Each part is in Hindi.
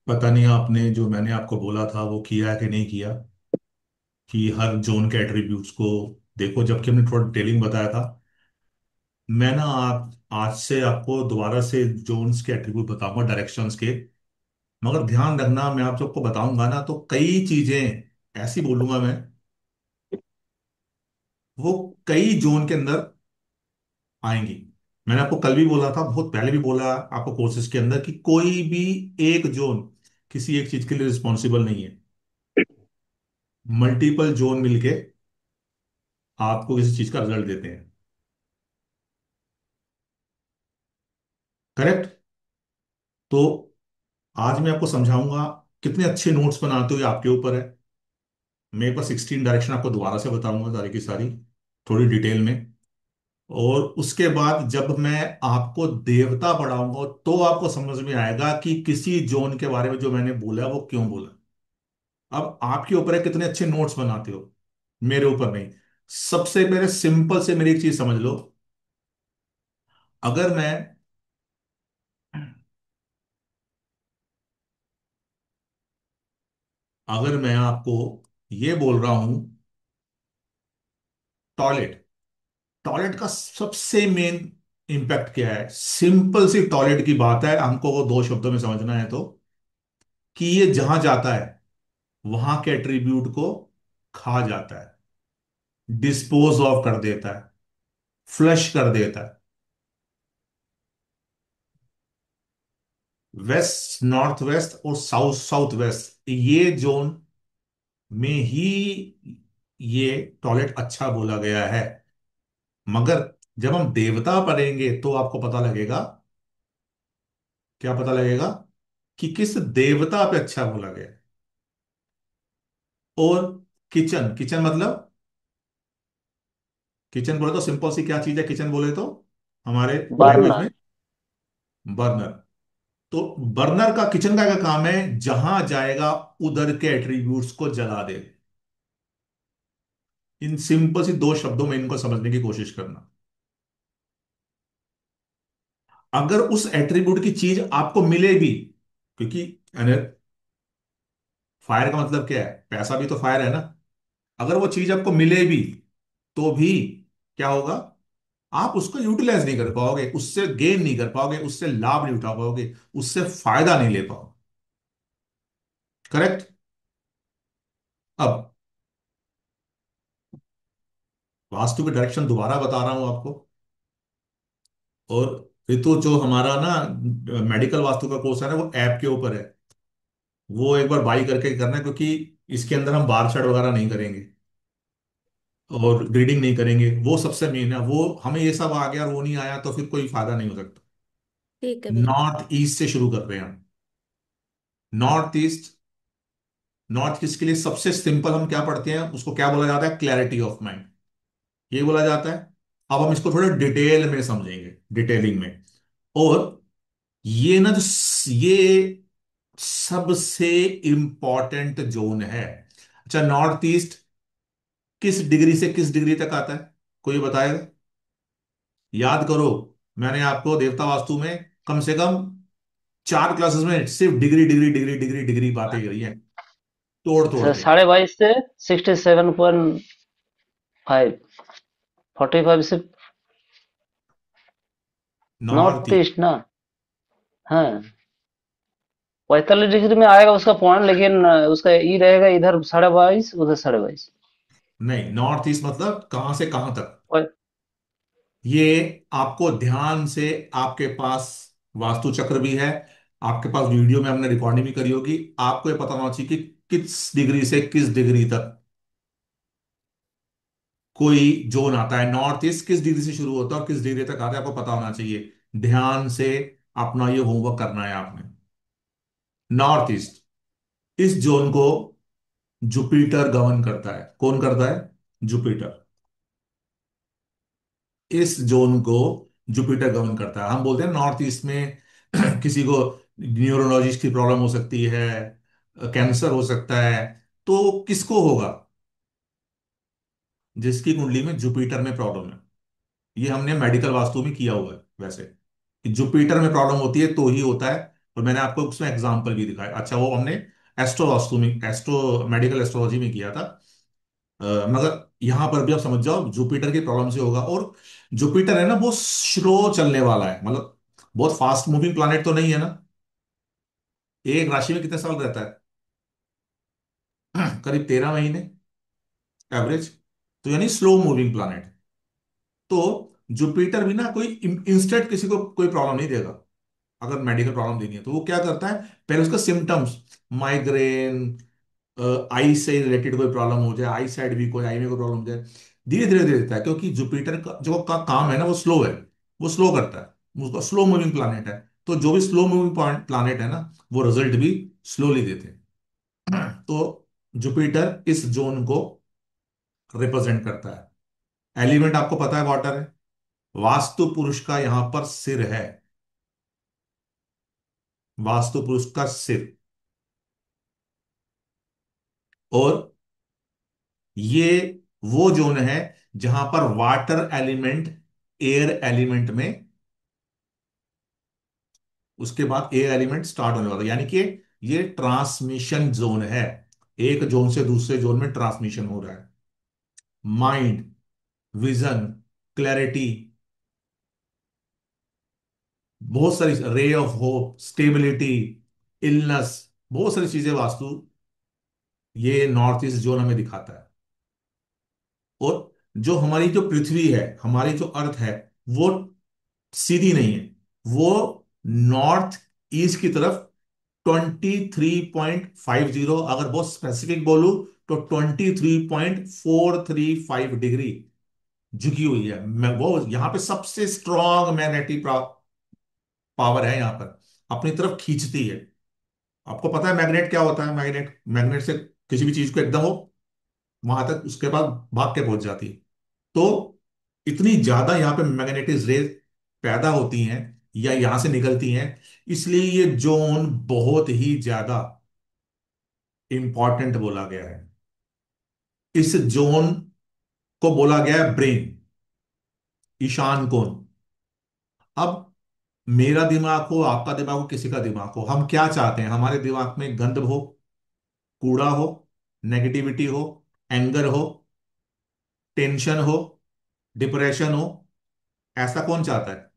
पता नहीं आपने जो मैंने आपको बोला था वो किया है कि नहीं किया, कि हर जोन के एट्रीब्यूट्स को देखो, जबकि हमने थोड़ा डिटेलिंग बताया था। मैं ना आप आज से आपको दोबारा से जोन्स के एट्रीब्यूट बताऊंगा, डायरेक्शंस के। मगर ध्यान रखना, मैं आप सबको बताऊंगा ना तो कई चीजें ऐसी बोलूंगा मैं, वो कई जोन के अंदर आएंगी। मैंने आपको कल भी बोला था, बहुत पहले भी बोला आपको कोर्सेज के अंदर, कि कोई भी एक जोन किसी एक चीज के लिए रिस्पॉन्सिबल नहीं है। मल्टीपल जोन मिलके आपको किसी चीज का रिजल्ट देते हैं। करेक्ट। तो आज मैं आपको समझाऊंगा। कितने अच्छे नोट्स बनाते हो ये आपके ऊपर है। मैं एक बार 16 डायरेक्शन आपको दोबारा से बताऊंगा, सारी की सारी, थोड़ी डिटेल में। और उसके बाद जब मैं आपको देवता पढ़ाऊंगा तो आपको समझ में आएगा कि किसी जोन के बारे में जो मैंने बोला वो क्यों बोला। अब आपके ऊपर है कितने अच्छे नोट्स बनाते हो, मेरे ऊपर नहीं। सबसे पहले सिंपल से मेरी एक चीज समझ लो। अगर मैं अगर मैं आपको ये बोल रहा हूं, टॉयलेट। टॉयलेट का सबसे मेन इंपैक्ट क्या है? सिंपल सी टॉयलेट की बात है, हमको वो दो शब्दों में समझना है तो, कि ये जहां जाता है वहां के एट्रीब्यूट को खा जाता है, डिस्पोज ऑफ कर देता है, फ्लश कर देता है। वेस्ट नॉर्थ वेस्ट और साउथ साउथ वेस्ट, ये जोन में ही ये टॉयलेट अच्छा बोला गया है। मगर जब हम देवता पढ़ेंगे तो आपको पता लगेगा। क्या पता लगेगा? कि किस देवता पे अच्छा बोला गया है। और किचन, किचन मतलब, किचन बोले तो सिंपल सी क्या चीज है किचन बोले तो, हमारे लैंग्वेज बर्नर। में? बर्नर। तो बर्नर का, किचन का क्या काम है? जहां जाएगा उधर के एट्रीब्यूट्स को जला दे। इन सिंपल सी दो शब्दों में इनको समझने की कोशिश करना। अगर उस एट्रीब्यूट की चीज आपको मिले भी, क्योंकि फायर का मतलब क्या है? पैसा भी तो फायर है ना। अगर वो चीज आपको मिले भी तो भी क्या होगा? आप उसको यूटिलाइज नहीं कर पाओगे, उससे गेन नहीं कर पाओगे, उससे लाभ नहीं उठा पाओगे, उससे फायदा नहीं ले पाओगे। करेक्ट। अब वास्तु के डायरेक्शन दोबारा बता रहा हूं आपको। और ऋतु, जो हमारा ना मेडिकल वास्तु का कोर्स है ना, वो ऐप के ऊपर है। वो एक बार बाई करके करना है, क्योंकि इसके अंदर हम बार चार्ट वगैरह नहीं करेंगे और रीडिंग नहीं करेंगे। वो सबसे मेन है। वो हमें ये सब आ गया और वो नहीं आया तो फिर कोई फायदा नहीं हो सकता। ठीक है भैया। नॉर्थ ईस्ट से शुरू कर रहे हैं हम। North east. नॉर्थ ईस्ट के लिए सबसे सिंपल हम क्या पढ़ते हैं, उसको क्या बोला जाता है? क्लैरिटी ऑफ माइंड, ये बोला जाता है। अब हम इसको थोड़े डिटेल में समझेंगे, डिटेलिंग में। और ये ना जो ये सबसे इंपॉर्टेंट जोन है। अच्छा, नॉर्थ ईस्ट किस डिग्री से किस डिग्री तक आता है? कोई बताएगा? याद करो, मैंने आपको देवता वास्तु में कम से कम 4 क्लासेस में सिर्फ degree degree degree degree degree बातें करी हैं, तोड़ तोड़ के। 22.5 से 67.5। 45 से नॉर्थ नॉर्थ ईस्ट। ईस्ट ना। हाँ, 45 डिग्री में आएगा उसका पॉइंट, लेकिन उसका ई रहेगा इधर 22.5, उधर 22.5। नहीं, नॉर्थ ईस्ट मतलब कहां से कहां तक। और ये आपको ध्यान से, आपके पास वास्तु चक्र भी है, आपके पास वीडियो में हमने रिकॉर्डिंग भी करी होगी, आपको ये पता होना चाहिए कि किस डिग्री से किस डिग्री तक कोई जोन आता है। नॉर्थ ईस्ट किस डिग्री से शुरू होता है और किस डिग्री तक आता है, आपको पता होना चाहिए। ध्यान से अपना ये होमवर्क करना है आपने। नॉर्थ ईस्ट, इस जोन को जुपिटर गवर्न करता है। कौन करता है? जुपिटर। इस जोन को जुपिटर गवर्न करता है। हम बोलते हैं नॉर्थ ईस्ट में किसी को न्यूरोलॉजिस्ट की प्रॉब्लम हो सकती है, कैंसर हो सकता है। तो किसको होगा? जिसकी कुंडली में जुपिटर में प्रॉब्लम है। ये हमने मेडिकल वास्तु में किया हुआ है वैसे, कि जुपिटर में प्रॉब्लम होती है तो ही होता है। और मैंने आपको उसमें एग्जाम्पल भी दिखाया। अच्छा, वो हमने एस्ट्रो वास्तु में, एस्ट्रो मेडिकल एस्ट्रोलॉजी में किया था। मगर यहां पर भी आप समझ जाओ जुपिटर की प्रॉब्लम से होगा। और जुपिटर है ना, वो स्लो चलने वाला है, मतलब बहुत फास्ट मूविंग प्लैनेट तो नहीं है ना। एक राशि में कितने साल रहता है? करीब 13 महीने एवरेज। तो यानी स्लो मूविंग प्लैनेट। तो जुपिटर भी ना कोई इंस्टेंट किसी को कोई प्रॉब्लम नहीं देगा। अगर मेडिकल प्रॉब्लम देनी है तो वो क्या करता है, पहले उसका सिम्टम्स, माइग्रेन, आई से रिलेटेड कोई प्रॉब्लम हो जाए, आई साइड भी कोई, आई में कोई प्रॉब्लम हो जाए, धीरे धीरे दे देता है। क्योंकि जुपिटर का जो काम है ना वो स्लो है, वो स्लो करता है, उसका स्लो मूविंग प्लैनेट है। तो जो भी स्लो मूविंग प्लैनेट है ना, वो रिजल्ट भी स्लोली देते हैं। तो जुपिटर इस जोन को रिप्रेजेंट करता है। एलिमेंट आपको पता है वाटर है। वास्तु पुरुष का यहां पर सिर है, वास्तु पुरुष का सिर। और ये वो जोन है जहां पर वाटर एलिमेंट एयर एलिमेंट में, उसके बाद एयर एलिमेंट स्टार्ट होने वाला है। यानी कि ये ट्रांसमिशन जोन है, एक जोन से दूसरे जोन में ट्रांसमिशन हो रहा है। माइंड, विजन, क्लैरिटी, बहुत सारी ray of hope, stability, illness, बहुत सारी चीजें वास्तु ये नॉर्थ ईस्ट जोन हमें दिखाता है। और जो हमारी जो पृथ्वी है, हमारी जो अर्थ है, वो सीधी नहीं है, वो नॉर्थ ईस्ट की तरफ 23.50, अगर बहुत स्पेसिफिक बोलूं तो 23.435 डिग्री झुकी हुई है। मैं वो यहां पे सबसे स्ट्रॉन्ग मैग्नेटिक पावर है, यहां पर अपनी तरफ खींचती है। आपको पता है मैग्नेट क्या होता है? मैग्नेट, मैग्नेट से किसी भी चीज को एकदम वो वहां तक उसके बाद भाग के पहुंच जाती है। तो इतनी ज्यादा यहाँ पे मैग्नेटिक रेज पैदा होती हैं या यहां से निकलती हैं, इसलिए ये जोन बहुत ही ज्यादा इंपॉर्टेंट बोला गया है। इस जोन को बोला गया है ब्रेन, ईशान कोण। अब मेरा दिमाग हो, आपका दिमाग हो, किसी का दिमाग हो, हम क्या चाहते हैं? हमारे दिमाग में गंद हो, कूड़ा हो, नेगेटिविटी हो, एंगर हो, टेंशन हो, डिप्रेशन हो। ऐसा कौन चाहता है?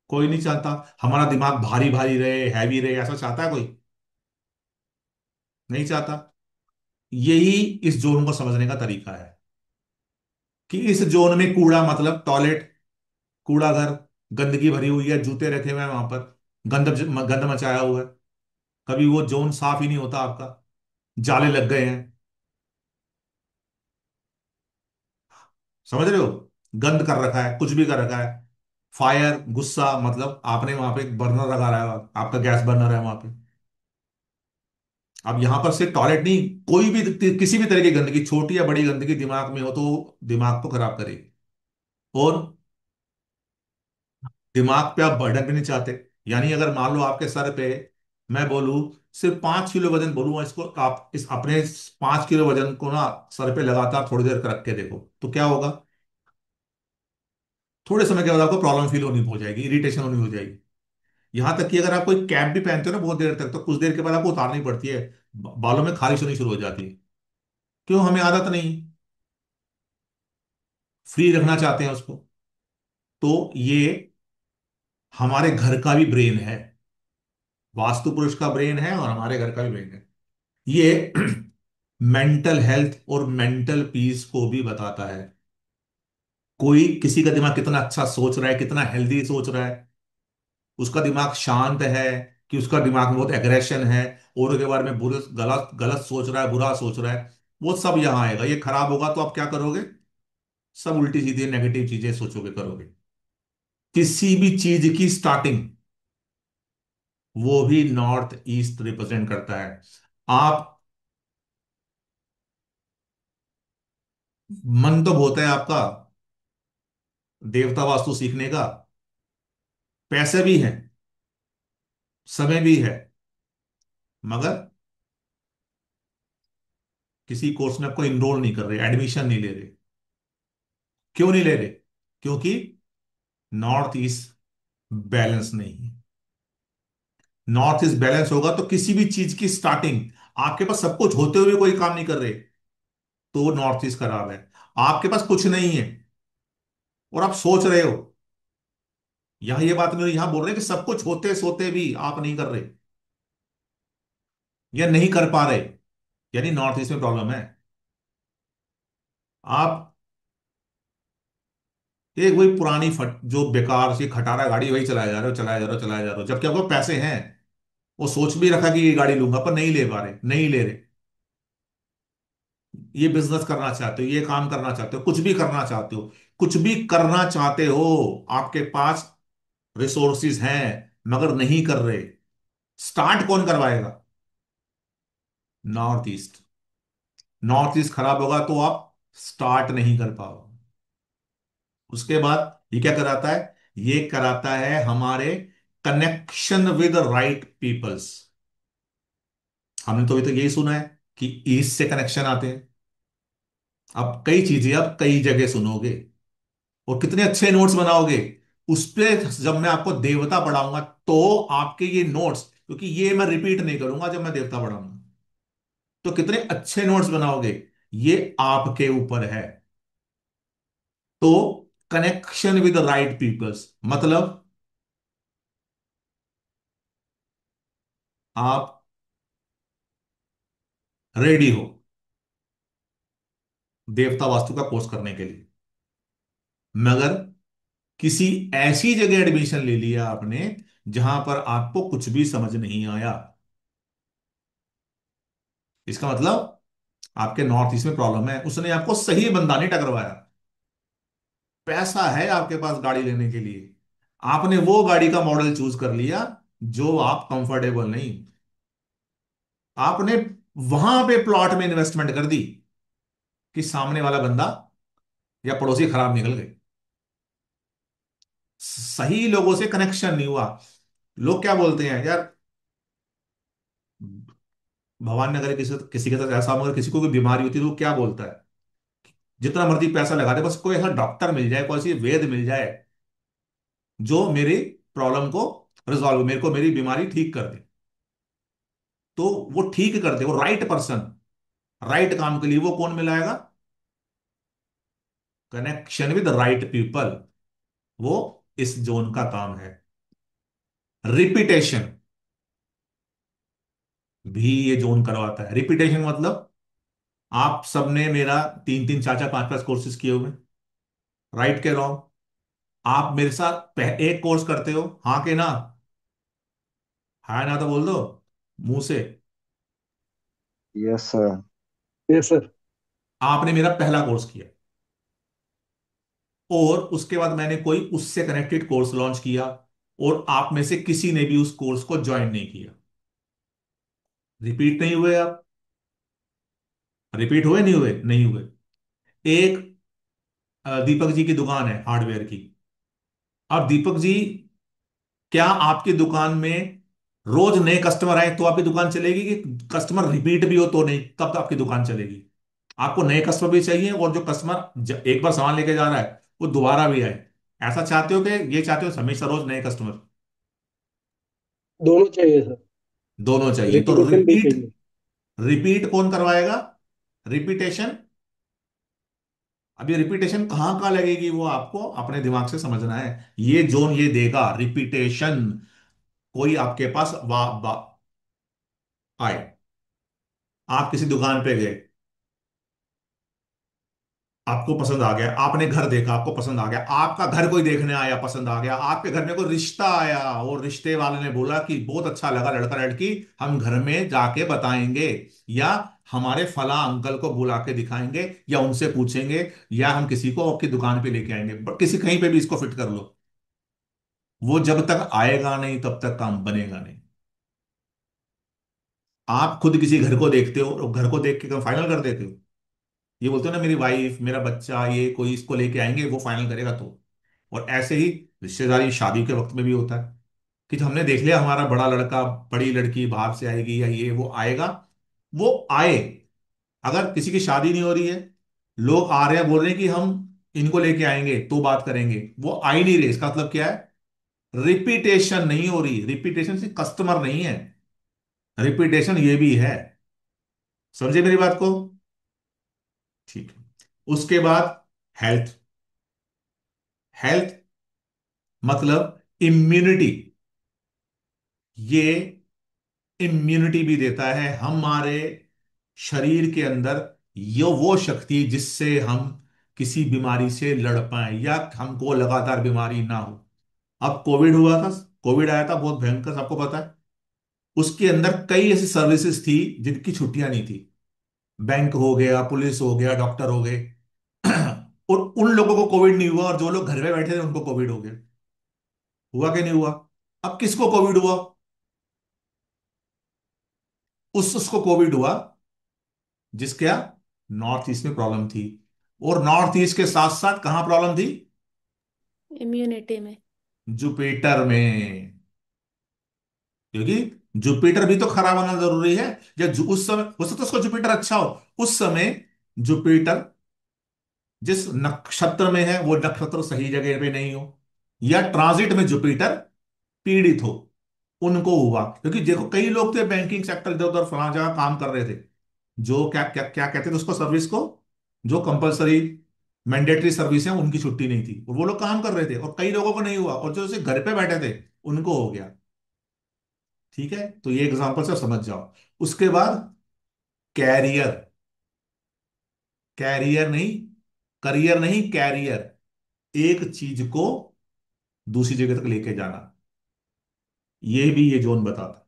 कोई नहीं चाहता। हमारा दिमाग भारी भारी रहे, हैवी रहे, ऐसा चाहता है कोई? नहीं चाहता। यही इस जोन को समझने का तरीका है कि इस जोन में कूड़ा मतलब टॉयलेट, कूड़ा घर, गंदगी भरी हुई है, जूते रखे हुए हैं वहां पर, गंद गंद मचाया हुआ है। कभी वो जोन साफ ही नहीं होता आपका, जाले लग गए हैं। समझ रहे हो? गंद कर रखा है, कुछ भी कर रखा है। फायर, गुस्सा, मतलब आपने वहां पे एक बर्नर लगा रहा है, आपका गैस बर्नर है वहां पे। अब यहां पर सिर्फ टॉयलेट नहीं, कोई भी किसी भी तरह की गंदगी, छोटी या बड़ी गंदगी दिमाग में हो तो दिमाग को खराब करेगी। और दिमाग पे आप बर्डन भी नहीं चाहते। यानी अगर मान लो आपके सर पे मैं बोलूं सिर्फ 5 किलो वजन बोलूंगा, इसको आप इस अपने 5 किलो वजन को ना सर पे लगातार थोड़ी देर रख के देखो तो क्या होगा? थोड़े समय के बाद आपको प्रॉब्लम फील होनी हो जाएगी, इरिटेशन होनी हो जाएगी। यहां तक कि अगर आप कोई कैप भी पहनते हो ना बहुत देर तक, तो कुछ देर के बाद आपको उतारनी पड़ती है, बालों में खारिश होनी शुरू हो जाती है। क्यों? हमें आदत नहीं, फ्री रखना चाहते हैं उसको। तो ये हमारे घर का भी ब्रेन है, वास्तु पुरुष का ब्रेन है और हमारे घर का भी ब्रेन है। ये मेंटल हेल्थ और मेंटल पीस को भी बताता है। कोई किसी का दिमाग कितना अच्छा सोच रहा है, कितना हेल्दी सोच रहा है, उसका दिमाग शांत है कि उसका दिमाग में बहुत एग्रेशन है, औरों के बारे में बुरे, गलत गलत सोच रहा है, बुरा सोच रहा है, वो सब यहां आएगा। ये खराब होगा तो आप क्या करोगे? सब उल्टी सीधी नेगेटिव चीजें सोचोगे, करोगे। किसी भी चीज की स्टार्टिंग वो भी नॉर्थ ईस्ट रिप्रेजेंट करता है। आप, मन तो बहुत है आपका देवता वास्तु सीखने का, पैसे भी हैं, समय भी है, मगर किसी कोर्स में आपको इनरोल नहीं कर रहे, एडमिशन नहीं ले रहे। क्यों नहीं ले रहे? क्योंकि नॉर्थ ईस्ट बैलेंस नहीं है। नॉर्थ ईस्ट बैलेंस होगा तो किसी भी चीज की स्टार्टिंग, आपके पास सब कुछ होते हुए कोई काम नहीं कर रहे, तो नॉर्थ ईस्ट खराब है। आपके पास कुछ नहीं है और आप सोच रहे हो, यहां ये बात नहीं, यहां बोल रहे हैं कि सब कुछ होते सोते भी आप नहीं कर रहे या नहीं कर पा रहे, यानी नॉर्थ ईस्ट में प्रॉब्लम है। आप एक वही पुरानी जो बेकार सी खटारा गाड़ी वही चलाया जा रहे हो, चलाया जा रहे हो, चलाया जा रहे हो, जबकि आपको पैसे हैं। वो सोच भी रखा कि ये गाड़ी लूंगा, पर नहीं ले पा रहे, नहीं ले रहे। ये बिजनेस करना चाहते हो, ये काम करना चाहते हो, कुछ भी करना चाहते हो, कुछ भी करना चाहते हो, आपके पास रिसोर्सिस हैं मगर नहीं कर रहे। स्टार्ट कौन करवाएगा? North east. नॉर्थ ईस्ट खराब होगा तो आप स्टार्ट नहीं कर पाओगे। उसके बाद ये क्या कराता है? ये कराता है हमारे कनेक्शन विद राइट पीपल्स। हमने तो अभी तक यही सुना है कि ईस्ट से कनेक्शन आते हैं। अब कई चीजें अब कई जगह सुनोगे और कितने अच्छे नोट्स बनाओगे। उस पे जब मैं आपको देवता पढ़ाऊंगा तो आपके ये नोट्स, क्योंकि ये मैं रिपीट नहीं करूंगा जब मैं देवता पढ़ाऊंगा, तो कितने अच्छे नोट्स बनाओगे ये आपके ऊपर है। तो कनेक्शन विद राइट पीपल्स मतलब आप रेडी हो देवता वास्तु का कोर्स करने के लिए, मगर किसी ऐसी जगह एडमिशन ले लिया आपने जहां पर आपको कुछ भी समझ नहीं आया, इसका मतलब आपके नॉर्थ ईस्ट में प्रॉब्लम है। उसने आपको सही बंदा नहीं टकरवाया। पैसा है आपके पास गाड़ी लेने के लिए, आपने वो गाड़ी का मॉडल चूज कर लिया जो आप कंफर्टेबल नहीं, आपने वहां पे प्लॉट में इन्वेस्टमेंट कर दी कि सामने वाला बंदा या पड़ोसी खराब निकल गए, सही लोगों से कनेक्शन नहीं हुआ। लोग क्या बोलते हैं यार, भगवान ने अगर किसी किसी के साथ ऐसा, अगर किसी को कोई बीमारी होती है तो वो क्या बोलता है? जितना मर्जी पैसा लगा दे, बस कोई ऐसा डॉक्टर मिल जाए, कोई सी वेद मिल जाए जो मेरी प्रॉब्लम को रिजॉल्व, मेरे को मेरी बीमारी ठीक कर दे। तो वो ठीक कर दे, वो राइट पर्सन, राइट काम के लिए वो कौन मिलाएगा? Connection with right people. वो इस जोन का काम है। रिपीटेशन भी ये जोन करवाता है। रिपीटेशन मतलब आप सबने मेरा तीन तीन चार चार पांच पांच कोर्सेज किए हुए, राइट के रॉन्ग? आप मेरे साथ एक कोर्स करते हो, हाँ के ना? हाँ ना तो बोल दो मुंह से। Yes sir. Yes sir. आपने मेरा पहला कोर्स किया और उसके बाद मैंने कोई उससे कनेक्टेड कोर्स लॉन्च किया और आप में से किसी ने भी उस कोर्स को ज्वाइन नहीं किया, रिपीट नहीं हुए आप? रिपीट हुए नहीं हुए? नहीं हुए। एक दीपक जी की दुकान है हार्डवेयर की। अब दीपक जी, क्या आपकी दुकान में रोज नए कस्टमर आए तो आपकी दुकान चलेगी, कि कस्टमर रिपीट भी हो तो नहीं, तब तो आपकी दुकान चलेगी? आपको नए कस्टमर भी चाहिए और जो कस्टमर एक बार सामान लेके जा रहा है वो दोबारा भी आए। ऐसा चाहते हो कि ये चाहते हो हमेशा रोज नए कस्टमर? दोनों चाहिए सर। दोनों चाहिए। तो रिपीटेशन भी रिपीट, चाहिए। रिपीट कौन करवाएगा? रिपीटेशन। अब ये रिपीटेशन कहां कहां लगेगी वो आपको अपने दिमाग से समझना है। ये जोन ये देगा रिपीटेशन। कोई आपके पास आए, आप किसी दुकान पे गए, आपको पसंद आ गया, आपने घर देखा आपको पसंद आ गया, आपका घर कोई देखने आया पसंद आ गया, आपके घर में कोई रिश्ता आया और रिश्ते वाले ने बोला कि बहुत अच्छा लगा लड़का लड़की, हम घर में जाके बताएंगे, या हमारे फला अंकल को बुला के दिखाएंगे, या उनसे पूछेंगे, या हम किसी को आपकी दुकान पे लेके आएंगे, बट किसी कहीं पे भी इसको फिट कर लो। वो जब तक आएगा नहीं तब तक काम बनेगा नहीं। आप खुद किसी घर को देखते हो और घर को देख के फाइनल कर देते हो, ये बोलते हो ना मेरी वाइफ मेरा बच्चा ये कोई इसको लेके आएंगे वो फाइनल करेगा तो। और ऐसे ही रिश्तेदारी शादी के वक्त में भी होता है कि जो हमने देख लिया हमारा बड़ा लड़का बड़ी लड़की बाहर से आएगी या ये वो आएगा, वो आए। अगर किसी की शादी नहीं हो रही है, लोग आ रहे हैं बोल रहे हैं कि हम इनको लेके आएंगे तो बात करेंगे, वो आ ही नहीं रहे, इसका मतलब क्या है? रिपीटेशन नहीं हो रही, रिपीटेशन से कस्टमर नहीं है, रिपीटेशन ये भी है। समझे मेरी बात को? ठीक है। उसके बाद हेल्थ। हेल्थ मतलब इम्यूनिटी। ये इम्यूनिटी भी देता है हमारे शरीर के अंदर, ये वो शक्ति जिससे हम किसी बीमारी से लड़ पाए या हमको लगातार बीमारी ना हो। अब कोविड हुआ था, कोविड आया था बहुत भयंकर, सबको पता है। उसके अंदर कई ऐसी सर्विसेज थी जिनकी छुट्टियां नहीं थी। बैंक हो गया, पुलिस हो गया, डॉक्टर हो गए। और उन लोगों को कोविड नहीं हुआ, और जो लोग घर में बैठे थे उनको कोविड हो गया। हुआ कि नहीं हुआ? अब किसको कोविड हुआ? उसको कोविड हुआ जिसके नॉर्थ ईस्ट में प्रॉब्लम थी। और नॉर्थ ईस्ट के साथ साथ कहां प्रॉब्लम थी? इम्यूनिटी में। जुपिटर में। क्योंकि जुपिटर भी तो खराब होना जरूरी है। या उस समय हो सकता है उसको जुपिटर अच्छा हो, उस समय जुपिटर जिस नक्षत्र में है वो नक्षत्र सही जगह पे नहीं हो, या ट्रांजिट में जुपिटर पीड़ित हो, उनको हुआ। क्योंकि देखो कई लोग थे बैंकिंग सेक्टर इधर उधर फलाना जगह काम कर रहे थे, जो क्या क्या क्या कहते थे उसको, सर्विस को, जो कंपलसरी मैंडेटरी सर्विस है उनकी छुट्टी नहीं थी, और वो लोग काम कर रहे थे, और कई लोगों को नहीं हुआ, और जो सिर्फ घर पे बैठे थे उनको हो गया। ठीक है, तो ये एग्जांपल से समझ जाओ। उसके बाद कैरियर। कैरियर नहीं, करियर नहीं, कैरियर। एक चीज को दूसरी जगह तक लेके जाना, ये भी ये जोन बताता।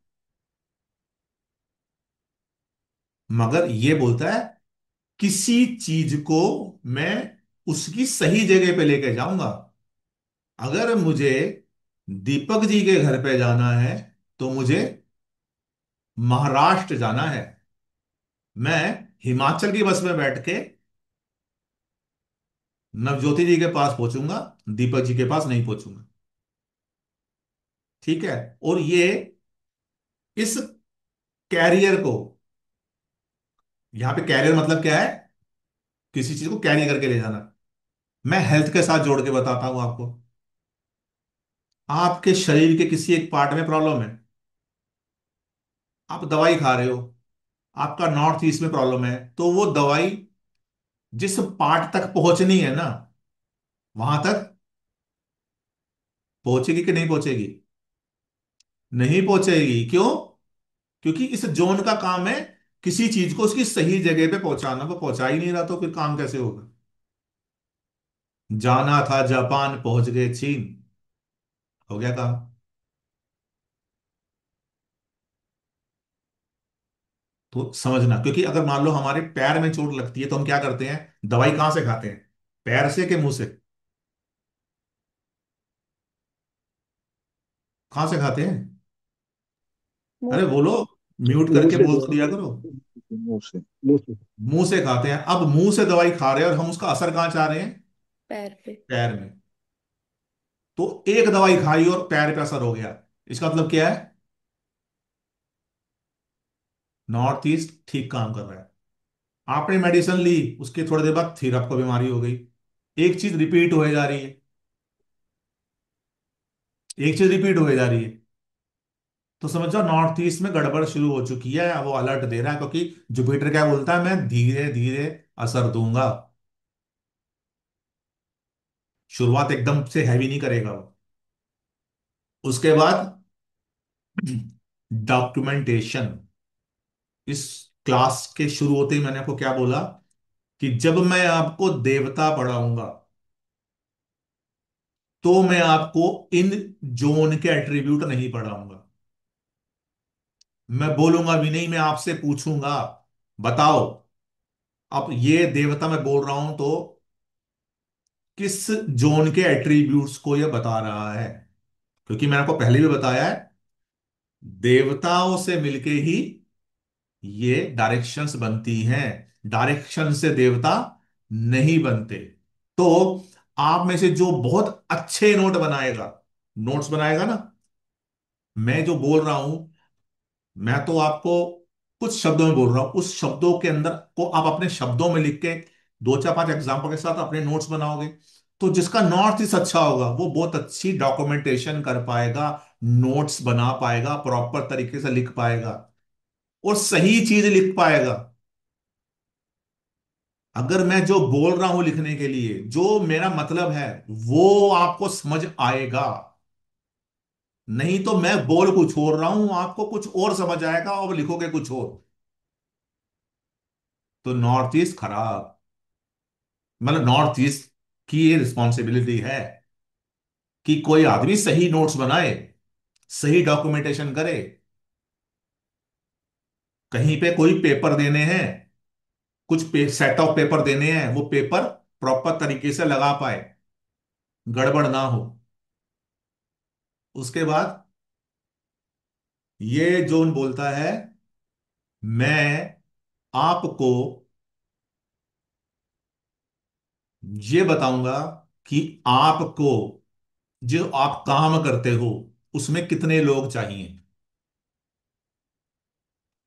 मगर ये बोलता है किसी चीज को मैं उसकी सही जगह पे लेके जाऊंगा। अगर मुझे दीपक जी के घर पे जाना है तो मुझे महाराष्ट्र जाना है, मैं हिमाचल की बस में बैठ के नवज्योति जी के पास पहुंचूंगा, दीपक जी के पास नहीं पहुंचूंगा। ठीक है। और ये इस कैरियर को, यहां पे कैरियर मतलब क्या है? किसी चीज को कैरी करके ले जाना। मैं हेल्थ के साथ जोड़ के बताता हूं आपको। आपके शरीर के किसी एक पार्ट में प्रॉब्लम है, आप दवाई खा रहे हो, आपका नॉर्थ ईस्ट में प्रॉब्लम है, तो वो दवाई जिस पार्ट तक पहुंचनी है ना, वहां तक पहुंचेगी कि नहीं पहुंचेगी? नहीं पहुंचेगी। क्यों? क्योंकि इस जोन का काम है किसी चीज को उसकी सही जगह पे पहुंचाना, वो पहुंचा ही नहीं रहा, तो फिर काम कैसे होगा? जाना था जापान, पहुंच गए चीन, हो गया काम। तो समझना, क्योंकि अगर मान लो हमारे पैर में चोट लगती है तो हम क्या करते हैं, दवाई कहां से खाते हैं? पैर से कि मुंह से? कहां से खाते हैं? मुंह अरे से। बोलो, म्यूट मुंह करके से बोल तो दिया मुंह करो। से मुंह से। मुंह से खाते हैं। अब मुंह से दवाई खा रहे हैं और हम उसका असर कहां चाह रहे हैं? पैर पे। पैर में। तो एक दवाई खाई और पैर पे असर हो गया, इसका मतलब क्या है? नॉर्थ ईस्ट ठीक काम कर रहा है। आपने मेडिसिन ली, उसके थोड़ी देर बाद फिर आपको बीमारी हो गई। एक चीज रिपीट होए जा रही है, एक चीज रिपीट होए जा रही है। तो समझ जाओ नॉर्थ ईस्ट में गड़बड़ शुरू हो चुकी है, वो अलर्ट दे रहा है, क्योंकि जुपिटर क्या बोलता है, मैं धीरे धीरे असर दूंगा, शुरुआत एकदम से हैवी नहीं करेगा वो। उसके बाद डॉक्यूमेंटेशन। इस क्लास के शुरू होते ही मैंने आपको क्या बोला, कि जब मैं आपको देवता पढ़ाऊंगा तो मैं आपको इन जोन के एट्रीब्यूट नहीं पढ़ाऊंगा। मैं बोलूंगा भी नहीं, मैं आपसे पूछूंगा बताओ, अब ये देवता मैं बोल रहा हूं तो किस जोन के एट्रीब्यूट्स को ये बता रहा है? क्योंकि मैंने आपको पहले भी बताया है, देवताओं से मिलके ही ये डायरेक्शंस बनती हैं, डायरेक्शन से देवता नहीं बनते। तो आप में से जो बहुत अच्छे नोट बनाएगा, नोट्स बनाएगा ना, मैं जो बोल रहा हूं, मैं तो आपको कुछ शब्दों में बोल रहा हूं, उस शब्दों के अंदर को आप अपने शब्दों में लिख के दो चार पांच एग्जाम्पल के साथ अपने नोट्स बनाओगे, तो जिसका नॉर्थ ईस्ट अच्छा होगा वो बहुत अच्छी डॉक्यूमेंटेशन कर पाएगा, नोट्स बना पाएगा, प्रॉपर तरीके से लिख पाएगा और सही चीज लिख पाएगा। अगर मैं जो बोल रहा हूं लिखने के लिए, जो मेरा मतलब है, वो आपको समझ आएगा। नहीं तो मैं बोल कुछ और रहा हूं, आपको कुछ और समझ आएगा और लिखोगे कुछ और। तो नॉर्थ ईस्ट खराब, मतलब नॉर्थ ईस्ट की ये रिस्पॉन्सिबिलिटी है कि कोई आदमी सही नोट्स बनाए, सही डॉक्यूमेंटेशन करे। कहीं पे कोई पेपर देने हैं, कुछ सेट ऑफ पेपर देने हैं, वो पेपर प्रॉपर तरीके से लगा पाए, गड़बड़ ना हो। उसके बाद ये जोन बोलता है, मैं आपको ये बताऊंगा कि आपको जो आप काम करते हो उसमें कितने लोग चाहिए।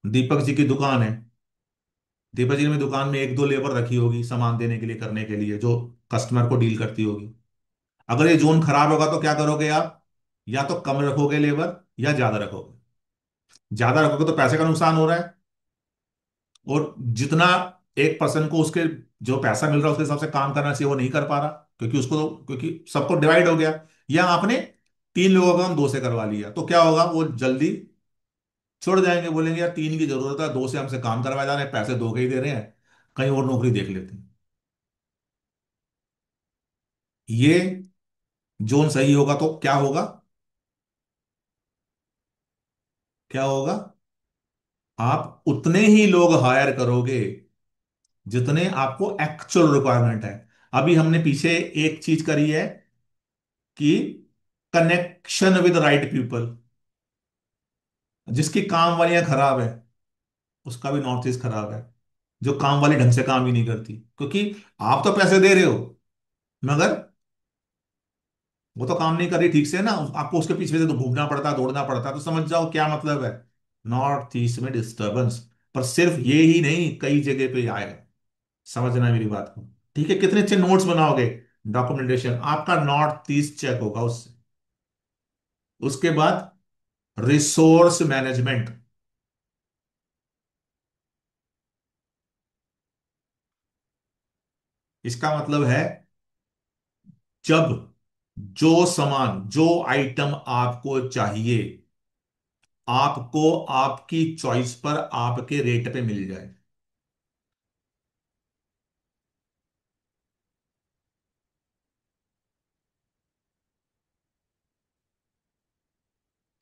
दीपक जी की दुकान है, दीपक जी ने दुकान में एक दो लेबर रखी होगी सामान देने के लिए, करने के लिए, जो कस्टमर को डील करती होगी। अगर ये जोन खराब होगा तो क्या करोगे आप? या तो कम रखोगे लेबर या ज्यादा रखोगे। ज्यादा रखोगे तो पैसे का नुकसान हो रहा है, और जितना एक पर्सन को उसके जो पैसा मिल रहा है उसके हिसाब से काम करना चाहिए वो नहीं कर पा रहा, क्योंकि सबको डिवाइड हो गया। या आपने 3 लोगों का काम 2 से करवा लिया, तो क्या होगा, वो जल्दी छोड़ जाएंगे, बोलेंगे यार 3 की जरूरत है, 2 से हमसे काम करवाए जा रहे हैं, पैसे 2 के ही दे रहे हैं, कहीं और नौकरी देख लेते हैं। ये जोन सही होगा तो क्या होगा? क्या होगा? आप उतने ही लोग हायर करोगे जितने आपको एक्चुअल रिक्वायरमेंट है। अभी हमने पीछे एक चीज करी है कि कनेक्शन विद राइट पीपल। जिसकी काम वालियां खराब है उसका भी नॉर्थ ईस्ट खराब है। जो काम वाली ढंग से काम ही नहीं करती, क्योंकि आप तो पैसे दे रहे हो मगर वो तो काम नहीं कर रही ठीक से ना, आपको उसके पीछे से तो घूमना पड़ता है, दौड़ना पड़ता है, तो समझ जाओ क्या मतलब है। नॉर्थ ईस्ट में डिस्टर्बेंस। पर सिर्फ ये ही नहीं, कई जगह पे आएगा। समझना है मेरी बात को। ठीक है, कितने अच्छे नोट्स बनाओगे, डॉक्यूमेंटेशन आपका नॉर्थ ईस्ट चेक होगा उससे। उसके बाद रिसोर्स मैनेजमेंट। इसका मतलब है, जब जो सामान, जो आइटम आपको चाहिए, आपको आपकी चॉइस पर आपके रेट पे मिल जाए।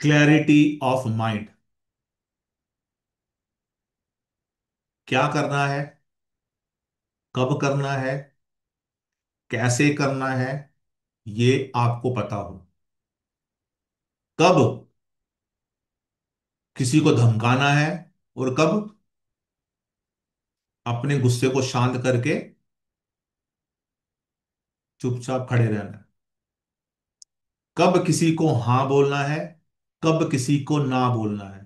Clarity of mind. क्या करना है, कब करना है, कैसे करना है, ये आपको पता हो। कब किसी को धमकाना है और कब अपने गुस्से को शांत करके चुपचाप खड़े रहना है। कब किसी को हां बोलना है, कब किसी को ना बोलना है।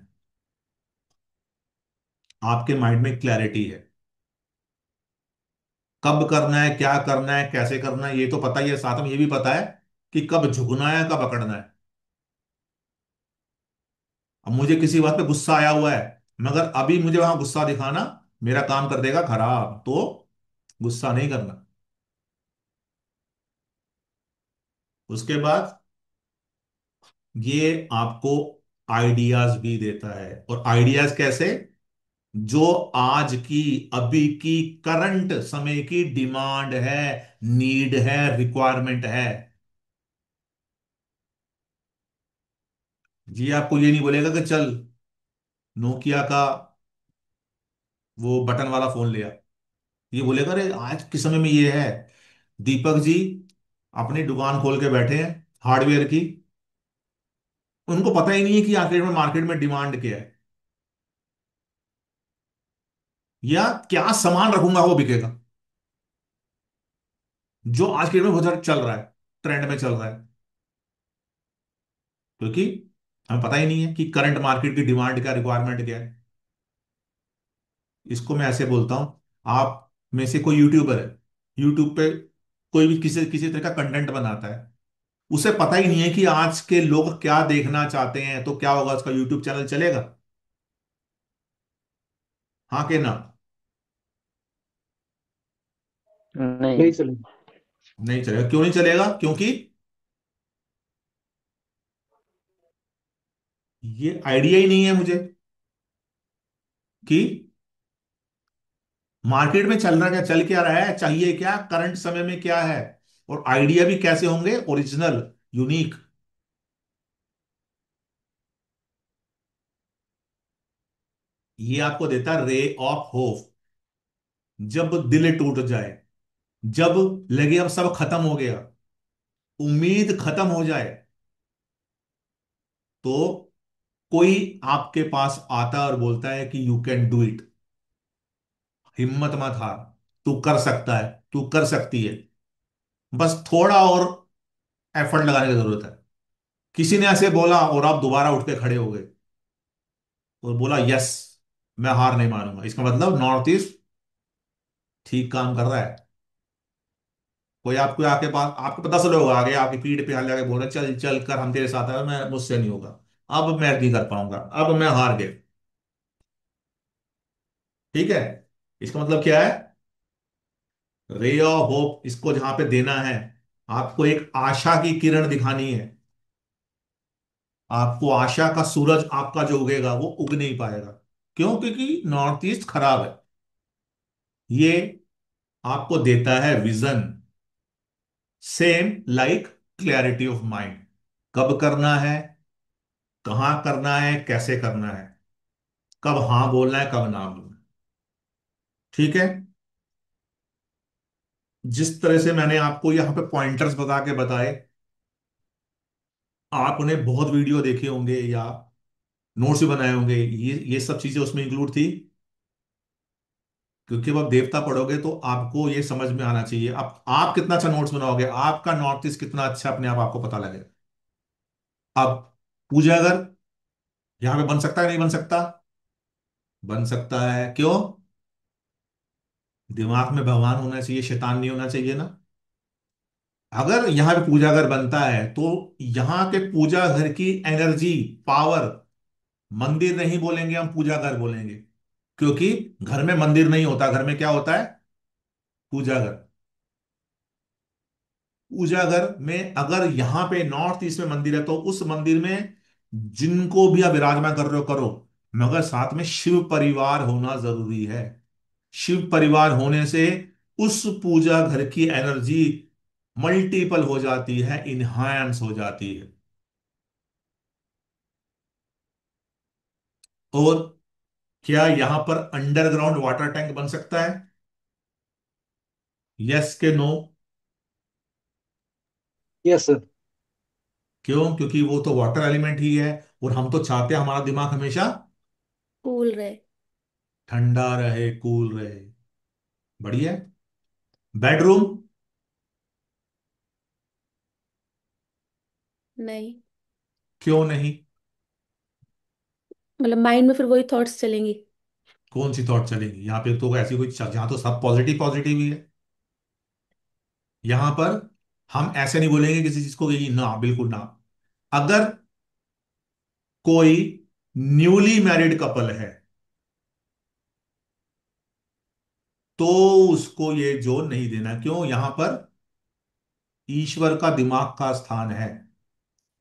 आपके माइंड में क्लैरिटी है। कब करना है, क्या करना है, कैसे करना है, ये तो पता ही है, साथ में ये भी पता है कि कब झुकना है, कब अकड़ना है। अब मुझे किसी बात पे गुस्सा आया हुआ है, मगर अभी मुझे वहां गुस्सा दिखाना मेरा काम कर देगा खराब, तो गुस्सा नहीं करना। उसके बाद ये आपको आइडियाज भी देता है। और आइडियाज कैसे? जो आज की, अभी की, करंट समय की डिमांड है, नीड है, रिक्वायरमेंट है। जी आपको ये नहीं बोलेगा कि चल नोकिया का वो बटन वाला फोन लिया। ये बोलेगा अरे आज के समय में ये है। दीपक जी अपनी दुकान खोल के बैठे हैं हार्डवेयर की, उनको पता ही नहीं है कि आखिर में मार्केट में डिमांड क्या है, या क्या सामान रखूंगा वो बिकेगा, जो आज के डेट में बहुत ज्यादा चल रहा है, ट्रेंड में चल रहा है। क्योंकि हमें पता ही नहीं है कि करंट मार्केट की डिमांड क्या, रिक्वायरमेंट क्या है। इसको मैं ऐसे बोलता हूं, आप में से कोई यूट्यूबर है, यूट्यूब पे कोई भी किसी किसी तरह का कंटेंट बनाता है, उसे पता ही नहीं है कि आज के लोग क्या देखना चाहते हैं, तो क्या होगा, उसका यूट्यूब चैनल चलेगा? हाँ के ना? नहीं नहीं। चलेगा। नहीं चलेगा। क्यों नहीं चलेगा? क्योंकि ये आइडिया ही नहीं है मुझे कि मार्केट में चल रहा क्या, चल क्या रहा है, चाहिए क्या, करंट समय में क्या है, और आइडिया भी कैसे होंगे ओरिजिनल, यूनिक। ये आपको देता है रे ऑफ होप। जब दिल टूट जाए, जब लगे अब सब खत्म हो गया, उम्मीद खत्म हो जाए, तो कोई आपके पास आता है और बोलता है कि यू कैन डू इट, हिम्मत मत हार, तू कर सकता है, तू कर सकती है, बस थोड़ा और एफर्ट लगाने की जरूरत है। किसी ने ऐसे बोला और आप दोबारा उठ के खड़े हो गए और बोला यस, मैं हार नहीं मानूंगा, इसका मतलब नॉर्थ ईस्ट ठीक काम कर रहा है। कोई आपको आके पास, आपके 10 लोग आ गए आपकी पीठ पे हाथ लगा के बोल रहे चल चल कर, हम तेरे साथ है, मैं मुझसे नहीं होगा, अब मैं नहीं कर पाऊंगा, अब मैं हार गए। ठीक है? इसका मतलब क्या है? रे ऑफ होप, इसको जहां पे देना है, आपको एक आशा की किरण दिखानी है। आपको आशा का सूरज आपका जो उगेगा वो उग नहीं पाएगा। क्यों? क्योंकि नॉर्थ ईस्ट खराब है। ये आपको देता है vision, same like clarity of mind. कब करना है, कहां करना है, कैसे करना है, कब हां बोलना है, कब ना बोलना है। ठीक है? जिस तरह से मैंने आपको यहां पे पॉइंटर्स बता के बताए, आपने बहुत वीडियो देखे होंगे या नोट्स भी बनाए होंगे, ये सब चीजें उसमें इंक्लूड थी। क्योंकि अब आप देवता पढ़ोगे तो आपको ये समझ में आना चाहिए। अब आप कितना अच्छा नोट्स बनाओगे, आपका नॉर्थ ईस्ट कितना अच्छा अपने आप आपको पता लगेगा। अब पूजा अगर यहां पे बन सकता है, नहीं बन सकता? बन सकता है। क्यों? दिमाग में भगवान होना चाहिए, शैतान नहीं होना चाहिए ना। अगर यहां पे पूजा घर बनता है तो यहां के पूजा घर की एनर्जी, पावर, मंदिर नहीं बोलेंगे हम, पूजा घर बोलेंगे। क्योंकि घर में मंदिर नहीं होता, घर में क्या होता है? पूजा घर। पूजा घर में अगर यहां पे नॉर्थ ईस्ट में मंदिर है तो उस मंदिर में जिनको भी आप विराजमान कर रहे हो करो, मगर साथ में शिव परिवार होना जरूरी है। शिव परिवार होने से उस पूजा घर की एनर्जी मल्टीपल हो जाती है, इनहांस हो जाती है। और क्या यहां पर अंडरग्राउंड वाटर टैंक बन सकता है? यस के नो? Yes sir. क्यों? क्योंकि वो तो वाटर एलिमेंट ही है, और हम तो चाहते हैं हमारा दिमाग हमेशा कूल रहे। ठंडा रहे, कूल रहे। बढ़िया। बेडरूम? नहीं, क्यों नहीं? मतलब माइंड में फिर वही थॉट्स चलेंगी। कौन सी थॉट चलेगी यहाँ पे? तो ऐसी कोई जहां तो सब पॉजिटिव पॉजिटिव ही है। यहां पर हम ऐसे नहीं बोलेंगे किसी चीज को कि ना, बिल्कुल ना। अगर कोई न्यूली मैरिड कपल है तो उसको ये जोर नहीं देना। क्यों? यहां पर ईश्वर का दिमाग का स्थान है,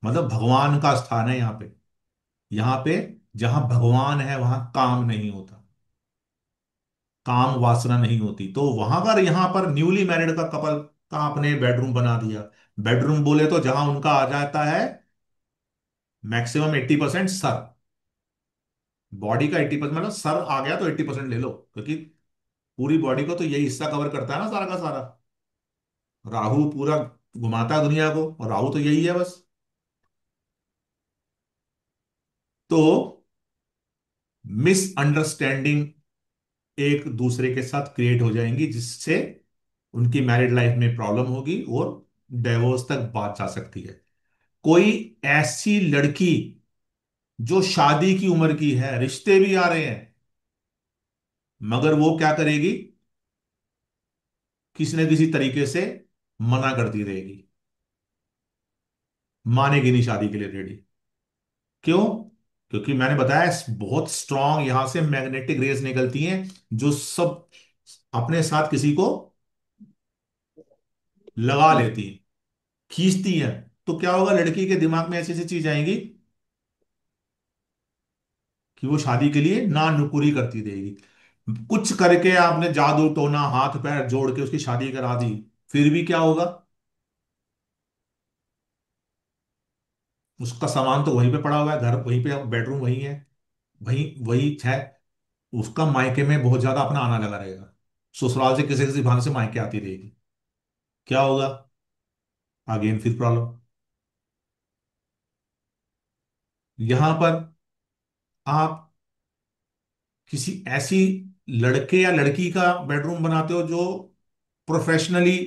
मतलब भगवान का स्थान है यहाँ पे। यहाँ पे जहां भगवान है वहां काम नहीं होता, काम वासना नहीं होती। तो वहां पर यहां पर न्यूली मैरिड का कपल का आपने बेडरूम बना दिया। बेडरूम बोले तो जहां उनका आ जाता है मैक्सिमम 80% सर, बॉडी का 80%, मतलब सर आ गया तो 80% ले लो, क्योंकि पूरी बॉडी को तो यही हिस्सा कवर करता है ना, सारा का सारा। राहु पूरा घुमाता है दुनिया को, और राहु तो यही है बस। तो मिसअंडरस्टैंडिंग एक दूसरे के साथ क्रिएट हो जाएंगी, जिससे उनकी मैरिड लाइफ में प्रॉब्लम होगी और डिवोर्स तक बात जा सकती है। कोई ऐसी लड़की जो शादी की उम्र की है, रिश्ते भी आ रहे हैं, मगर वो क्या करेगी? किसी न किसी तरीके से मना करती रहेगी, मानेगी नहीं शादी के लिए रेडी। क्यों? क्योंकि मैंने बताया बहुत स्ट्रांग यहां से मैग्नेटिक रेज निकलती हैं, जो सब अपने साथ किसी को लगा लेती हैं, खींचती हैं। तो क्या होगा, लड़की के दिमाग में ऐसी ऐसी चीज आएंगी कि वो शादी के लिए ना नुकुरी करती रहेगी। कुछ करके आपने जादू टोना हाथ पैर जोड़ के उसकी शादी करा दी, फिर भी क्या होगा? उसका सामान तो वहीं पे पड़ा हुआ है, घर वहीं पे, बेडरूम वहीं है, वहीं वही है। उसका मायके में बहुत ज्यादा अपना आना लगा रहेगा, ससुराल से किसी किसी बहाने से मायके आती रहेगी। क्या होगा? अगेन फिर प्रॉब्लम। यहां पर आप किसी ऐसी लड़के या लड़की का बेडरूम बनाते हो जो प्रोफेशनली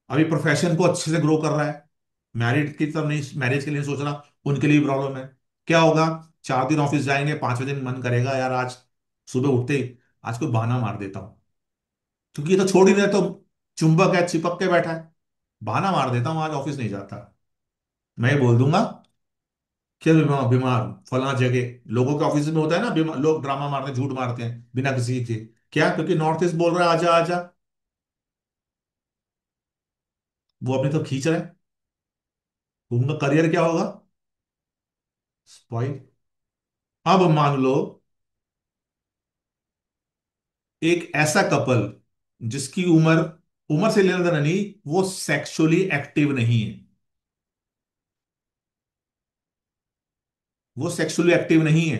अभी प्रोफेशन को अच्छे से ग्रो कर रहा है, मैरिड की तरफ नहीं, मैरिज के लिए नहीं सोच रहा, उनके लिए प्रॉब्लम है। क्या होगा? 4 दिन ऑफिस जाएंगे, 5वें दिन मन करेगा यार आज सुबह उठते ही आज कोई बहाना मार देता हूँ, क्योंकि ये तो छोड़ ही नहीं रहा, तो चुंबक है, चिपक के बैठा है। बहाना मार देता हूँ आज ऑफिस नहीं जाता। मैं ये बोल दूंगा कि बीमार बीमार हूं, फलां जगह। लोगों के ऑफिस में होता है ना, बीमार लोग ड्रामा मारते हैं, झूठ मारते हैं बिना किसी के। क्या? क्योंकि नॉर्थ ईस्ट बोल रहा है आजा आजा, वो अपनी तो खींच रहा है। उनका करियर क्या होगा? स्पॉइल। अब मान लो एक ऐसा कपल जिसकी उम्र, उम्र से लेना देना नहीं, वो सेक्सुअली एक्टिव नहीं है, वो सेक्सुअली एक्टिव नहीं है,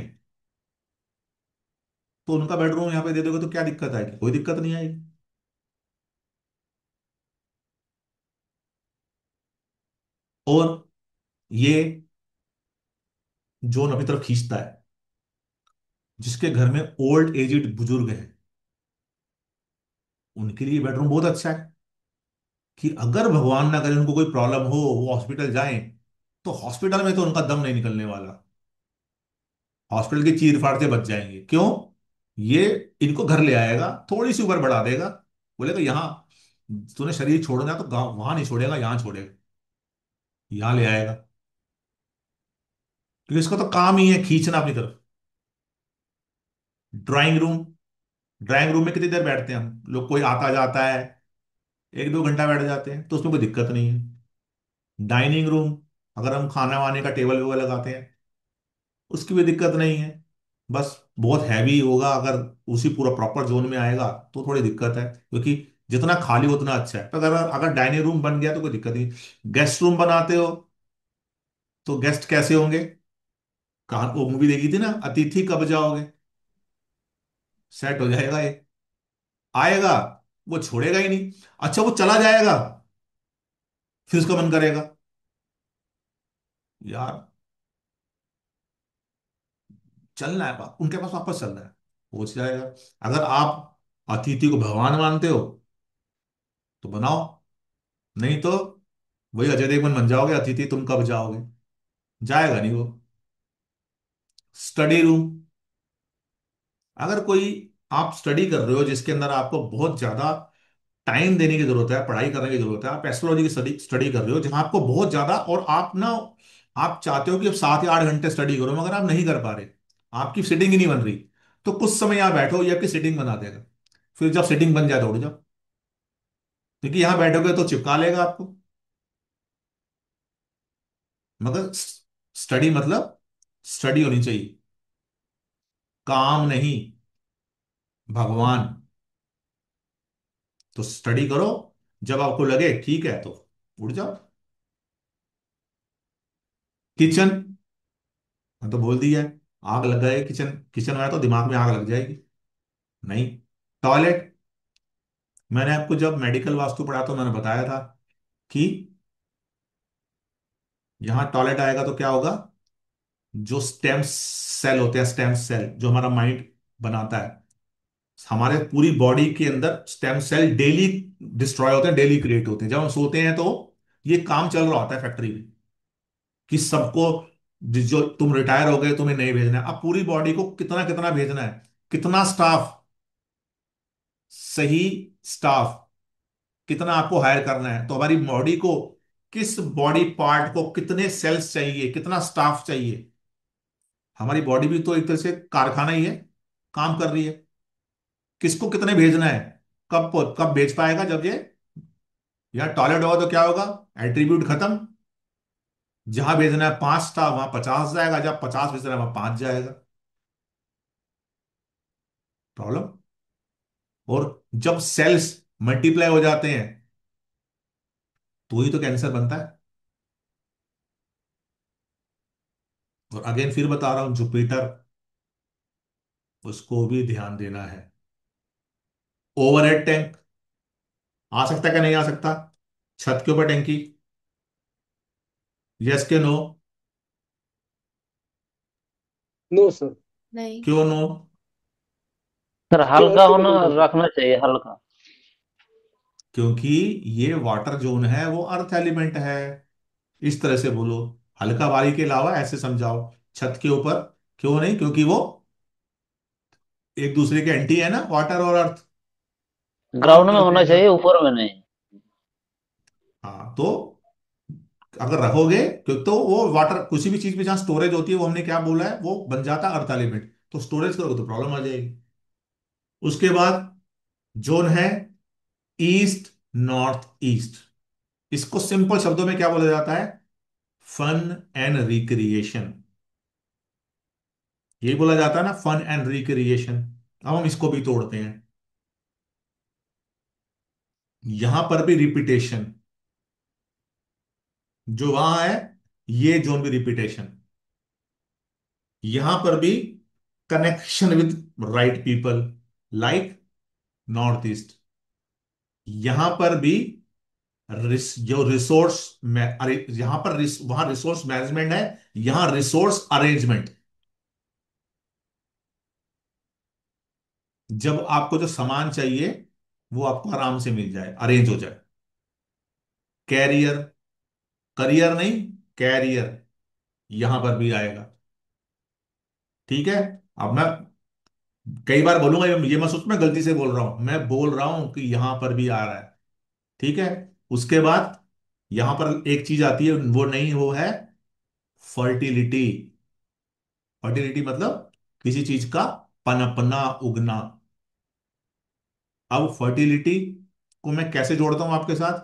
तो उनका बेडरूम यहां पे दे दोगे तो क्या दिक्कत आएगी? कोई दिक्कत नहीं आएगी। और ये जोन अपनी तरफ खींचता है, जिसके घर में ओल्ड एजिड बुजुर्ग है, उनके लिए बेडरूम बहुत अच्छा है। कि अगर भगवान ना करे उनको कोई प्रॉब्लम हो, वो हॉस्पिटल जाएं, तो हॉस्पिटल में तो उनका दम नहीं निकलने वाला, हॉस्पिटल की चीर फाड़ से बच जाएंगे। क्यों? ये इनको घर ले आएगा, थोड़ी सी उम्र बढ़ा देगा, बोलेगा यहाँ तूने शरीर छोड़ना है तो गाँव वहां नहीं छोड़ेगा, यहां छोड़ेगा, यहां ले आएगा। क्योंकि इसका तो काम ही है खींचना अपनी तरफ। ड्राइंग रूम, ड्राइंग रूम में कितनी देर बैठते हैं हम लोग? कोई आता जाता है, 1-2 घंटा बैठ जाते हैं, तो उसमें कोई दिक्कत नहीं है। डाइनिंग रूम, अगर हम खाना वाने का टेबल वेबल लगाते हैं, उसकी भी दिक्कत नहीं है। बस बहुत हैवी होगा अगर उसी पूरा प्रॉपर जोन में आएगा, तो थोड़ी दिक्कत है, क्योंकि जितना खाली उतना अच्छा है। तो अगर अगर डाइनिंग रूम बन गया तो कोई दिक्कत नहीं। गेस्ट रूम बनाते हो तो गेस्ट कैसे होंगे? कहाँ वो मूवी देखी थी ना, अतिथि कब जाओगे, सेट हो जाएगा ये। आएगा, वो छोड़ेगा ही नहीं। अच्छा वो चला जाएगा, फिर उसका मन करेगा यार चलना है, उनके पास वापस चलना है, पहुंच जाएगा। अगर आप अतिथि को भगवान मानते हो तो बनाओ, नहीं तो वही अजय देवगन बन जाओगे, अतिथि तुम कब जाओगे, जाएगा नहीं वो। स्टडी रूम, अगर कोई आप स्टडी कर रहे हो जिसके अंदर आपको बहुत ज्यादा टाइम देने की जरूरत है, पढ़ाई करने की जरूरत है, आप एस्ट्रोलॉजी की स्टडी स्टडी कर रहे हो जहां आपको बहुत ज्यादा, और आप ना, आप चाहते हो कि अब 7 या 8 घंटे स्टडी करो, मगर आप नहीं कर पा रहे, आपकी सिटिंग ही नहीं बन रही, तो कुछ समय यहां बैठो, ये आपकी सिटिंग बना देगा। फिर जब सिटिंग बन जाए तो उठ जाओ, क्योंकि यहां बैठोगे तो चिपका लेगा आपको। मगर स्टडी मतलब स्टडी होनी चाहिए, काम नहीं, भगवान। तो स्टडी करो, जब आपको लगे ठीक है तो उठ जाओ। किचन, मैं तो बोल दिया है, आग लग गए किचन, किचन में तो दिमाग में आग लग जाएगी। नहीं। टॉयलेट, मैंने आपको जब मेडिकल वास्तु पढ़ा तो मैंने बताया था कि यहां टॉयलेट आएगा तो क्या होगा, जो स्टेम सेल होते हैं, स्टेम सेल जो हमारा माइंड बनाता है, हमारे पूरी बॉडी के अंदर स्टेम सेल डेली डिस्ट्रॉय होते हैं, डेली क्रिएट होते हैं। जब हम सोते हैं तो ये काम चल रहा होता है फैक्ट्री में, कि सबको, जो तुम रिटायर हो गए तुम्हें नहीं भेजना है, अब पूरी बॉडी को कितना कितना भेजना है, कितना स्टाफ, सही स्टाफ कितना आपको हायर करना है, तो हमारी बॉडी को किस बॉडी पार्ट को कितने सेल्स चाहिए, कितना स्टाफ चाहिए। हमारी बॉडी भी तो एक तरह से कारखाना ही है, काम कर रही है। किसको कितने भेजना है, कब कब भेज पाएगा, जब ये यहाँ टॉयलेट होगा तो क्या होगा, एट्रीब्यूट खत्म। जहां भेजना है 5 था वहां 50 जाएगा, जब 50 भेजना है वहां 5 जाएगा। प्रॉब्लम। और जब सेल्स मल्टीप्लाई हो जाते हैं तो ही तो कैंसर बनता है। और अगेन फिर बता रहा हूं, जुपिटर, उसको भी ध्यान देना है। ओवरहेड टैंक आ सकता है क्या, नहीं आ सकता? छत के ऊपर टैंकी, यस के नो? No sir. नहीं। क्यों नो? सर जो हल्का अर्थ होना एलिमेंट होता है। रखना चाहिए, हल्का। क्योंकि ये वाटर जोन है, वो अर्थ एलिमेंट है। इस तरह से बोलो, हल्का भारी के अलावा ऐसे समझाओ। छत के ऊपर क्यों नहीं, क्योंकि वो एक दूसरे के एंटी है ना, वाटर और अर्थ, काम ग्राउंड में करते होना हैं चाहिए, सब। ऊपर में नहीं। हाँ, तो अगर रखोगे, क्योंकि तो वो वाटर किसी भी चीज में जहां स्टोरेज होती है, वो हमने क्या बोला है, वो बन जाता है अर्थ एलिमेंट। तो स्टोरेज करोगे तो प्रॉब्लम आ जाएगी। उसके बाद जोन है ईस्ट नॉर्थ ईस्ट। इसको सिंपल शब्दों में क्या बोला जाता है, फन एंड रिक्रिएशन। यही बोला जाता है ना, फन एंड रिक्रिएशन। अब हम इसको भी तोड़ते हैं। यहां पर भी रिपीटेशन, जो वहां है, ये जोन भी रिपीटेशन। यहां पर भी connection with right people, like north east. यहां पर भी जो रिसोर्स में, अरे यहां पर वहां रिसोर्स मैनेजमेंट है, यहां रिसोर्स अरेंजमेंट। जब आपको जो सामान चाहिए वो आपको आराम से मिल जाए, अरेंज हो जाए। कैरियर, करियर नहीं, कैरियर, यहां पर भी आएगा। ठीक है। अब मैं कई बार बोलूंगा, ये मत सोच मैं गलती से बोल रहा हूं, मैं बोल रहा हूं कि यहां पर भी आ रहा है। ठीक है। उसके बाद यहां पर एक चीज आती है, वो नहीं, वो है फर्टिलिटी। फर्टिलिटी मतलब किसी चीज का पनपना, उगना। अब फर्टिलिटी को मैं कैसे जोड़ता हूं आपके साथ?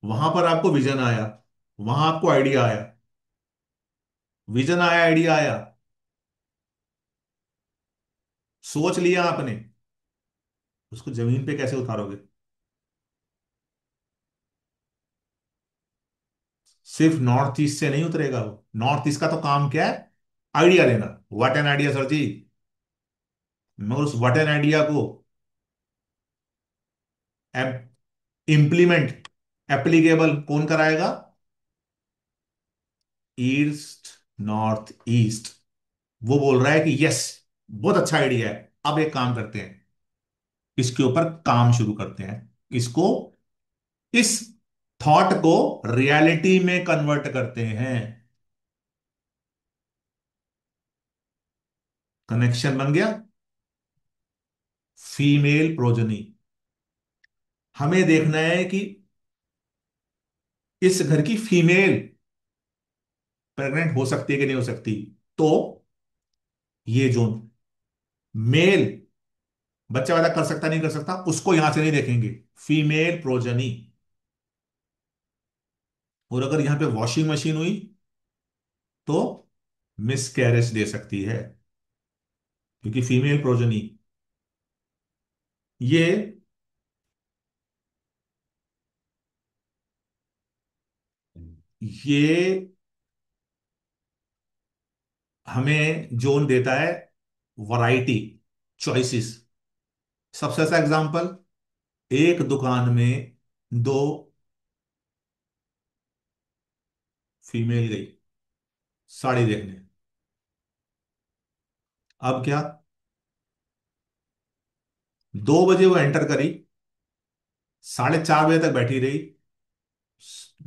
वहां पर आपको विजन आया, वहां आपको आइडिया आया, विजन आया, आइडिया आया, सोच लिया आपने, उसको जमीन पे कैसे उतारोगे? सिर्फ नॉर्थ ईस्ट से नहीं उतरेगा वो। नॉर्थ ईस्ट का तो काम क्या है, आइडिया लेना। व्हाट एन आइडिया सर जी। मगर उस व्हाट एन आइडिया को इंप्लीमेंट, एप्लीकेबल कौन कराएगा? East north east. वो बोल रहा है कि यस, बहुत अच्छा आइडिया है, अब एक काम करते हैं, इसके ऊपर काम शुरू करते हैं। इसको, इस थॉट को रियलिटी में कन्वर्ट करते हैं। कनेक्शन बन गया। फीमेल प्रोजनी, हमें देखना है कि इस घर की फीमेल प्रेग्नेंट हो सकती है कि नहीं हो सकती। तो ये जोन, मेल बच्चा पैदा कर सकता नहीं कर सकता, उसको यहां से नहीं देखेंगे। Female progeny. और अगर यहां पे वॉशिंग मशीन हुई तो मिस कैरेज दे सकती है, क्योंकि फीमेल प्रोजनी। ये ये हमें जोन देता है वैरायटी, चॉइसेस। सबसे अच्छा एग्जांपल, एक दुकान में दो फीमेल गई साड़ी देखने। अब क्या, 2 बजे वो एंटर करी, 4:30 बजे तक बैठी रही,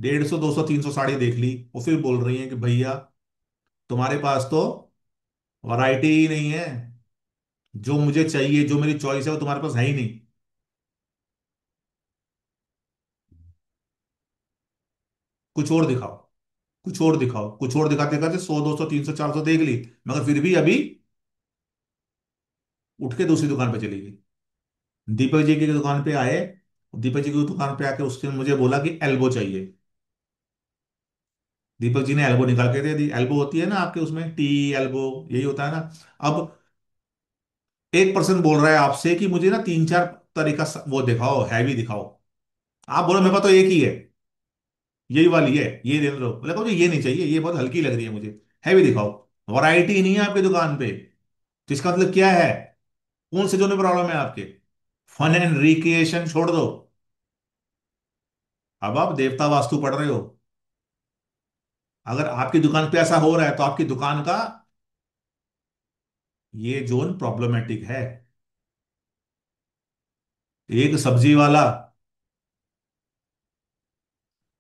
150, 200, 300 साड़ी देख ली, और फिर बोल रही है कि भैया तुम्हारे पास तो वैरायटी ही नहीं है, जो मुझे चाहिए, जो मेरी चॉइस है वो तुम्हारे पास है ही नहीं। कुछ और दिखाओ, कुछ और दिखाओ, कुछ और दिखाते दिखाते 100 200 300 400 देख ली, मगर फिर भी अभी उठ के दूसरी दुकान पे चली गई। दीपक जी की दुकान पे आए, दीपक जी की दुकान पे आके उसने मुझे बोला कि एल्बो चाहिए। दीपक जी ने एल्बो निकाल के दे दी। एल्बो होती है ना आपके उसमें, टी एल्बो, यही होता है ना। अब एक पर्सन बोल रहा है आपसे कि मुझे ना तीन चार तरीका वो दिखाओ, हैवी दिखाओ। आप बोलो मेरे पास तो एक ही है, यही वाली है, ये दे दो। बोले मुझे ये नहीं चाहिए, ये बहुत हल्की लग रही है मुझे, हैवी दिखाओ। वैरायटी नहीं है आपकी दुकान पे। तो इसका मतलब क्या है? कौन से जोन में प्रॉब्लम है आपके? फन एंड रिक्रिएशन छोड़ दो। अब आप देवता वास्तु पढ़ रहे हो। अगर आपकी दुकान पे ऐसा हो रहा है तो आपकी दुकान का ये जोन प्रॉब्लमेटिक है। एक सब्जी वाला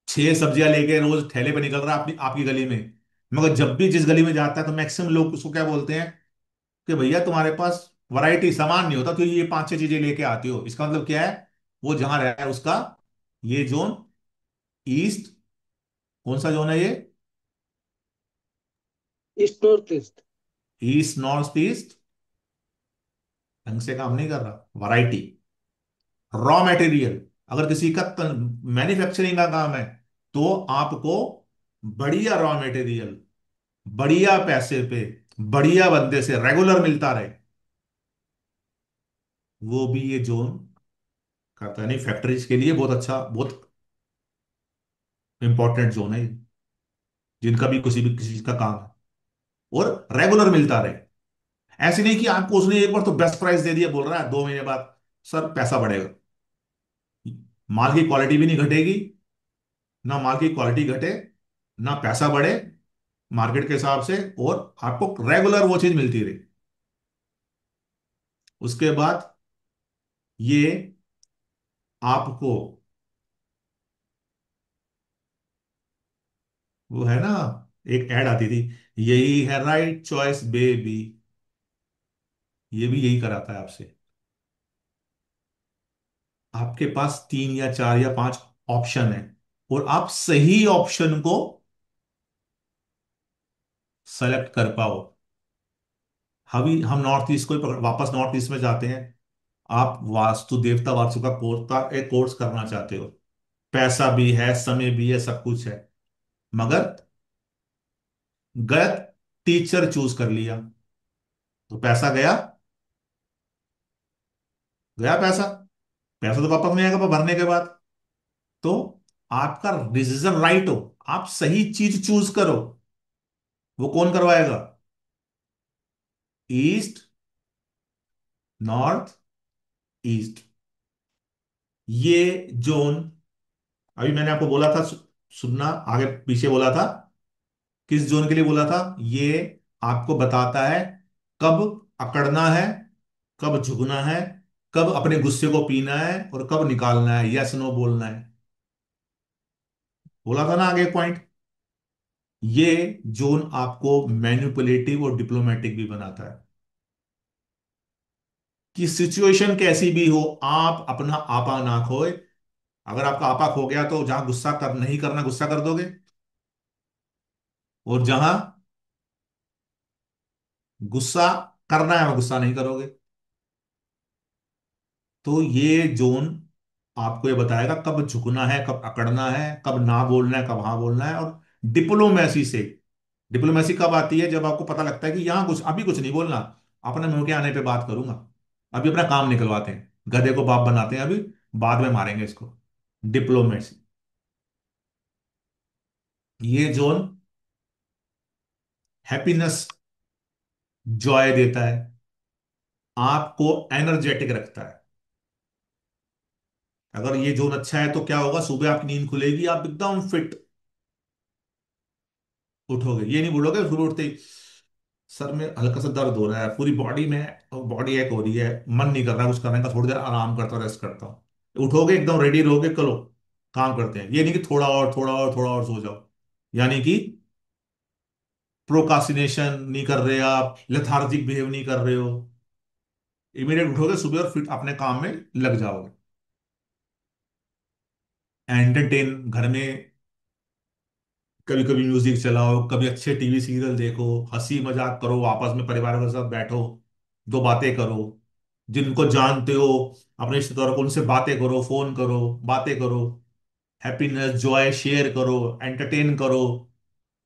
6 सब्जियां लेके रोज ठेले पे निकल रहा है अपनी आपकी गली में, मगर जब भी जिस गली में जाता है तो मैक्सिमम लोग उसको क्या बोलते हैं कि भैया तुम्हारे पास वैरायटी सामान नहीं होता तो ये 5 6 चीजें लेके आती हो। इसका मतलब क्या है? वो जहां रह रहा है उसका ये जोन ईस्ट, कौन सा जोन है ये? East north east. East north east ढंग से काम नहीं कर रहा। वैरायटी, रॉ मटेरियल, अगर किसी का मैन्युफैक्चरिंग का काम है तो आपको बढ़िया रॉ मटेरियल, बढ़िया पैसे पे, बढ़िया बंदे से रेगुलर मिलता रहे, वो भी ये जोन करता है। नहीं, फैक्ट्रीज के लिए बहुत अच्छा, बहुत इंपॉर्टेंट जोन है ये, जिनका भी किसी चीज का काम है और रेगुलर मिलता रहे। ऐसे नहीं कि आपको उसने एक बार तो बेस्ट प्राइस दे दिया, बोल रहा है 2 महीने बाद सर पैसा बढ़ेगा। माल की क्वालिटी भी नहीं घटेगी, ना माल की क्वालिटी घटे, ना पैसा बढ़े मार्केट के हिसाब से, और आपको रेगुलर वो चीज मिलती रहे। उसके बाद ये आपको, वो है ना, एक ऐड आती थी, यही है राइट चॉइस बेबी, ये भी यही कराता है आपसे। आपके पास 3 या 4 या 5 ऑप्शन है और आप सही ऑप्शन को सेलेक्ट कर पाओ। हम नॉर्थ ईस्ट को ही वापस नॉर्थ ईस्ट में जाते हैं। आप वास्तु देवता वास्तु का कोर्स का एक कोर्स करना चाहते हो, पैसा भी है, समय भी है, सब कुछ है, मगर गलत टीचर चूज कर लिया तो पैसा गया, गया पैसा। पैसा तो वापस नहीं आएगा भरने के बाद। तो आपका डिसीजन राइट हो, आप सही चीज चूज करो। वो कौन करवाएगा? ईस्ट नॉर्थ ईस्ट, ये जोन। अभी मैंने आपको बोला था, सुनना, आगे पीछे बोला था, किस जोन के लिए बोला था ये? आपको बताता है कब अकड़ना है, कब झुकना है, कब अपने गुस्से को पीना है और कब निकालना है, यस नो बोलना है। बोला था ना आगे पॉइंट। ये जोन आपको मैनिपुलेटिव और डिप्लोमेटिक भी बनाता है कि सिचुएशन कैसी भी हो आप अपना आपा ना खोए। अगर आपका आपा खो गया तो जहां गुस्सा कर नहीं करना गुस्सा कर दोगे, और जहां गुस्सा करना है वह गुस्सा नहीं करोगे। तो ये जोन आपको ये बताएगा कब झुकना है, कब अकड़ना है, कब ना बोलना है, कब हाँ बोलना है। और डिप्लोमेसी से, डिप्लोमेसी कब आती है? जब आपको पता लगता है कि यहां कुछ, अभी कुछ नहीं बोलना, अपने मुंह के आने पे बात करूंगा, अभी अपना काम निकलवाते हैं, गधे को बाप बनाते हैं अभी, बाद में मारेंगे इसको। डिप्लोमेसी, ये जोन हैप्पीनेस, जॉय देता है, आपको एनर्जेटिक रखता है। अगर ये जोन अच्छा है तो क्या होगा? सुबह आपकी नींद खुलेगी, आप एकदम फिट उठोगे। ये नहीं बोलोगे सुबह उठते ही सर में हल्का सा दर्द हो रहा है, पूरी बॉडी में बॉडी एक हो रही है, मन नहीं कर रहा कुछ करने का, थोड़ी देर आराम करता हूँ, रेस्ट करता हूँ। उठोगे एकदम रेडी रहोगे, चलो काम करते हैं। ये नहीं कि थोड़ा और थोड़ा और थोड़ा और सो जाओ, यानी कि प्रोकास्टिनेशन नहीं कर रहे आप, लेथार्जिक बिहेव नहीं कर रहे हो, इमीडिएट उठोगे सुबह और फिर अपने काम में लग जाओगे। एंटरटेन घर में कभी कभी म्यूजिक चलाओ, कभी अच्छे टीवी सीरियल देखो, हंसी मजाक करो, आपस में परिवार के साथ बैठो, दो बातें करो। जिनको जानते हो अपने रिश्तेदारों को, उनसे बातें करो, फोन करो, बातें करो, हैप्पीनेस जॉय शेयर करो, एंटरटेन करो।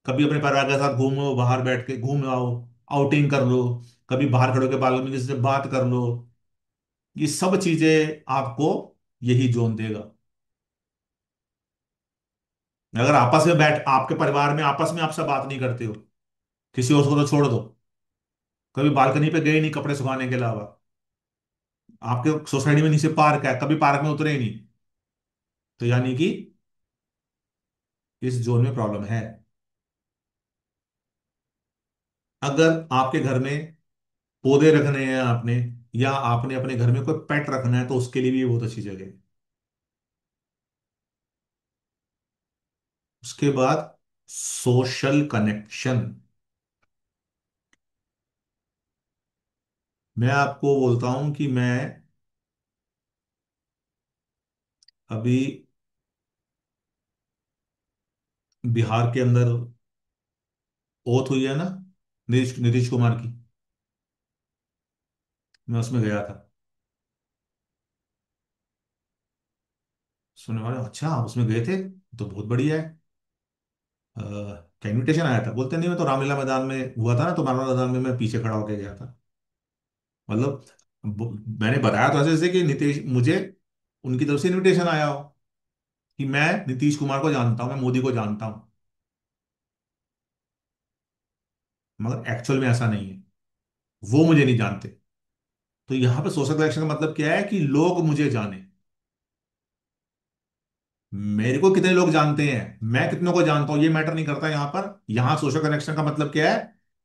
कभी अपने परिवार के साथ घूमो, बाहर बैठ के घूम आओ, आउटिंग कर लो। कभी बाहर खड़े होकर बालकनी में किसी से बात कर लो। ये सब चीजें आपको यही जोन देगा। अगर आपस में बैठ आपके परिवार में आपस में आपसे बात नहीं करते हो, किसी और को तो छोड़ दो, कभी बालकनी पे गए नहीं कपड़े सुखाने के अलावा, आपके सोसाइटी में नीचे पार्क है, कभी पार्क में उतरे ही नहीं, तो यानी कि इस जोन में प्रॉब्लम है। अगर आपके घर में पौधे रखने हैं आपने, या आपने अपने घर में कोई पेट रखना है, तो उसके लिए भी ये बहुत अच्छी जगह है। उसके बाद सोशल कनेक्शन। मैं आपको बोलता हूं कि मैं अभी बिहार के अंदर ओथ हुई है ना, नीतीश नीतीश कुमार की, मैं उसमें गया था। सुनने वाले, अच्छा आप उसमें गए थे, तो बहुत बढ़िया है। क्या इनविटेशन आया था? बोलते नहीं, मैं तो रामलीला मैदान में हुआ था ना, तो रामलीला मैदान में मैं पीछे खड़ा होकर गया था। मतलब मैंने बताया तो ऐसे जैसे कि नीतीश मुझे उनकी तरफ से इनविटेशन आया हो, कि मैं नीतीश कुमार को जानता हूं, मैं मोदी को जानता हूं। मगर एक्चुअल में ऐसा नहीं है, वो मुझे नहीं जानते। तो यहां पे सोशल कनेक्शन का मतलब क्या है कि लोग मुझे जाने। मेरे को कितने लोग जानते हैं, मैं कितनों को जानता हूं, ये मैटर नहीं करता यहां पर। यहां सोशल कनेक्शन का मतलब क्या है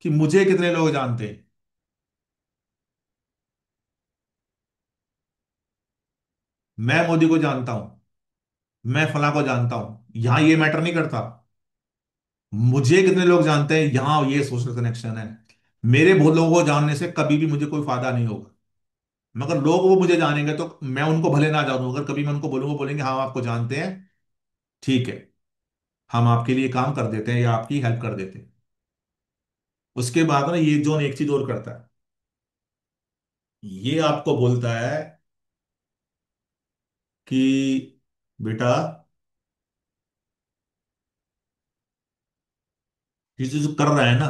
कि मुझे कितने लोग जानते हैं। मैं मोदी को जानता हूं, मैं फला को जानता हूं, यहां ये मैटर नहीं करता। मुझे कितने लोग जानते हैं, यहां ये सोशल कनेक्शन है। मेरे बहुत लोगों को जानने से कभी भी मुझे कोई फायदा नहीं होगा। मगर लोग वो मुझे जानेंगे, तो मैं उनको भले ना जानूं, अगर कभी मैं उनको बोलूंगा, बोलेंगे हाँ आपको जानते हैं, ठीक है, हम आपके लिए काम कर देते हैं या आपकी हेल्प कर देते हैं। उसके बाद ना ये जोन एक चीज और करता है, ये आपको बोलता है कि बेटा, ये जो जो कर रहा है ना,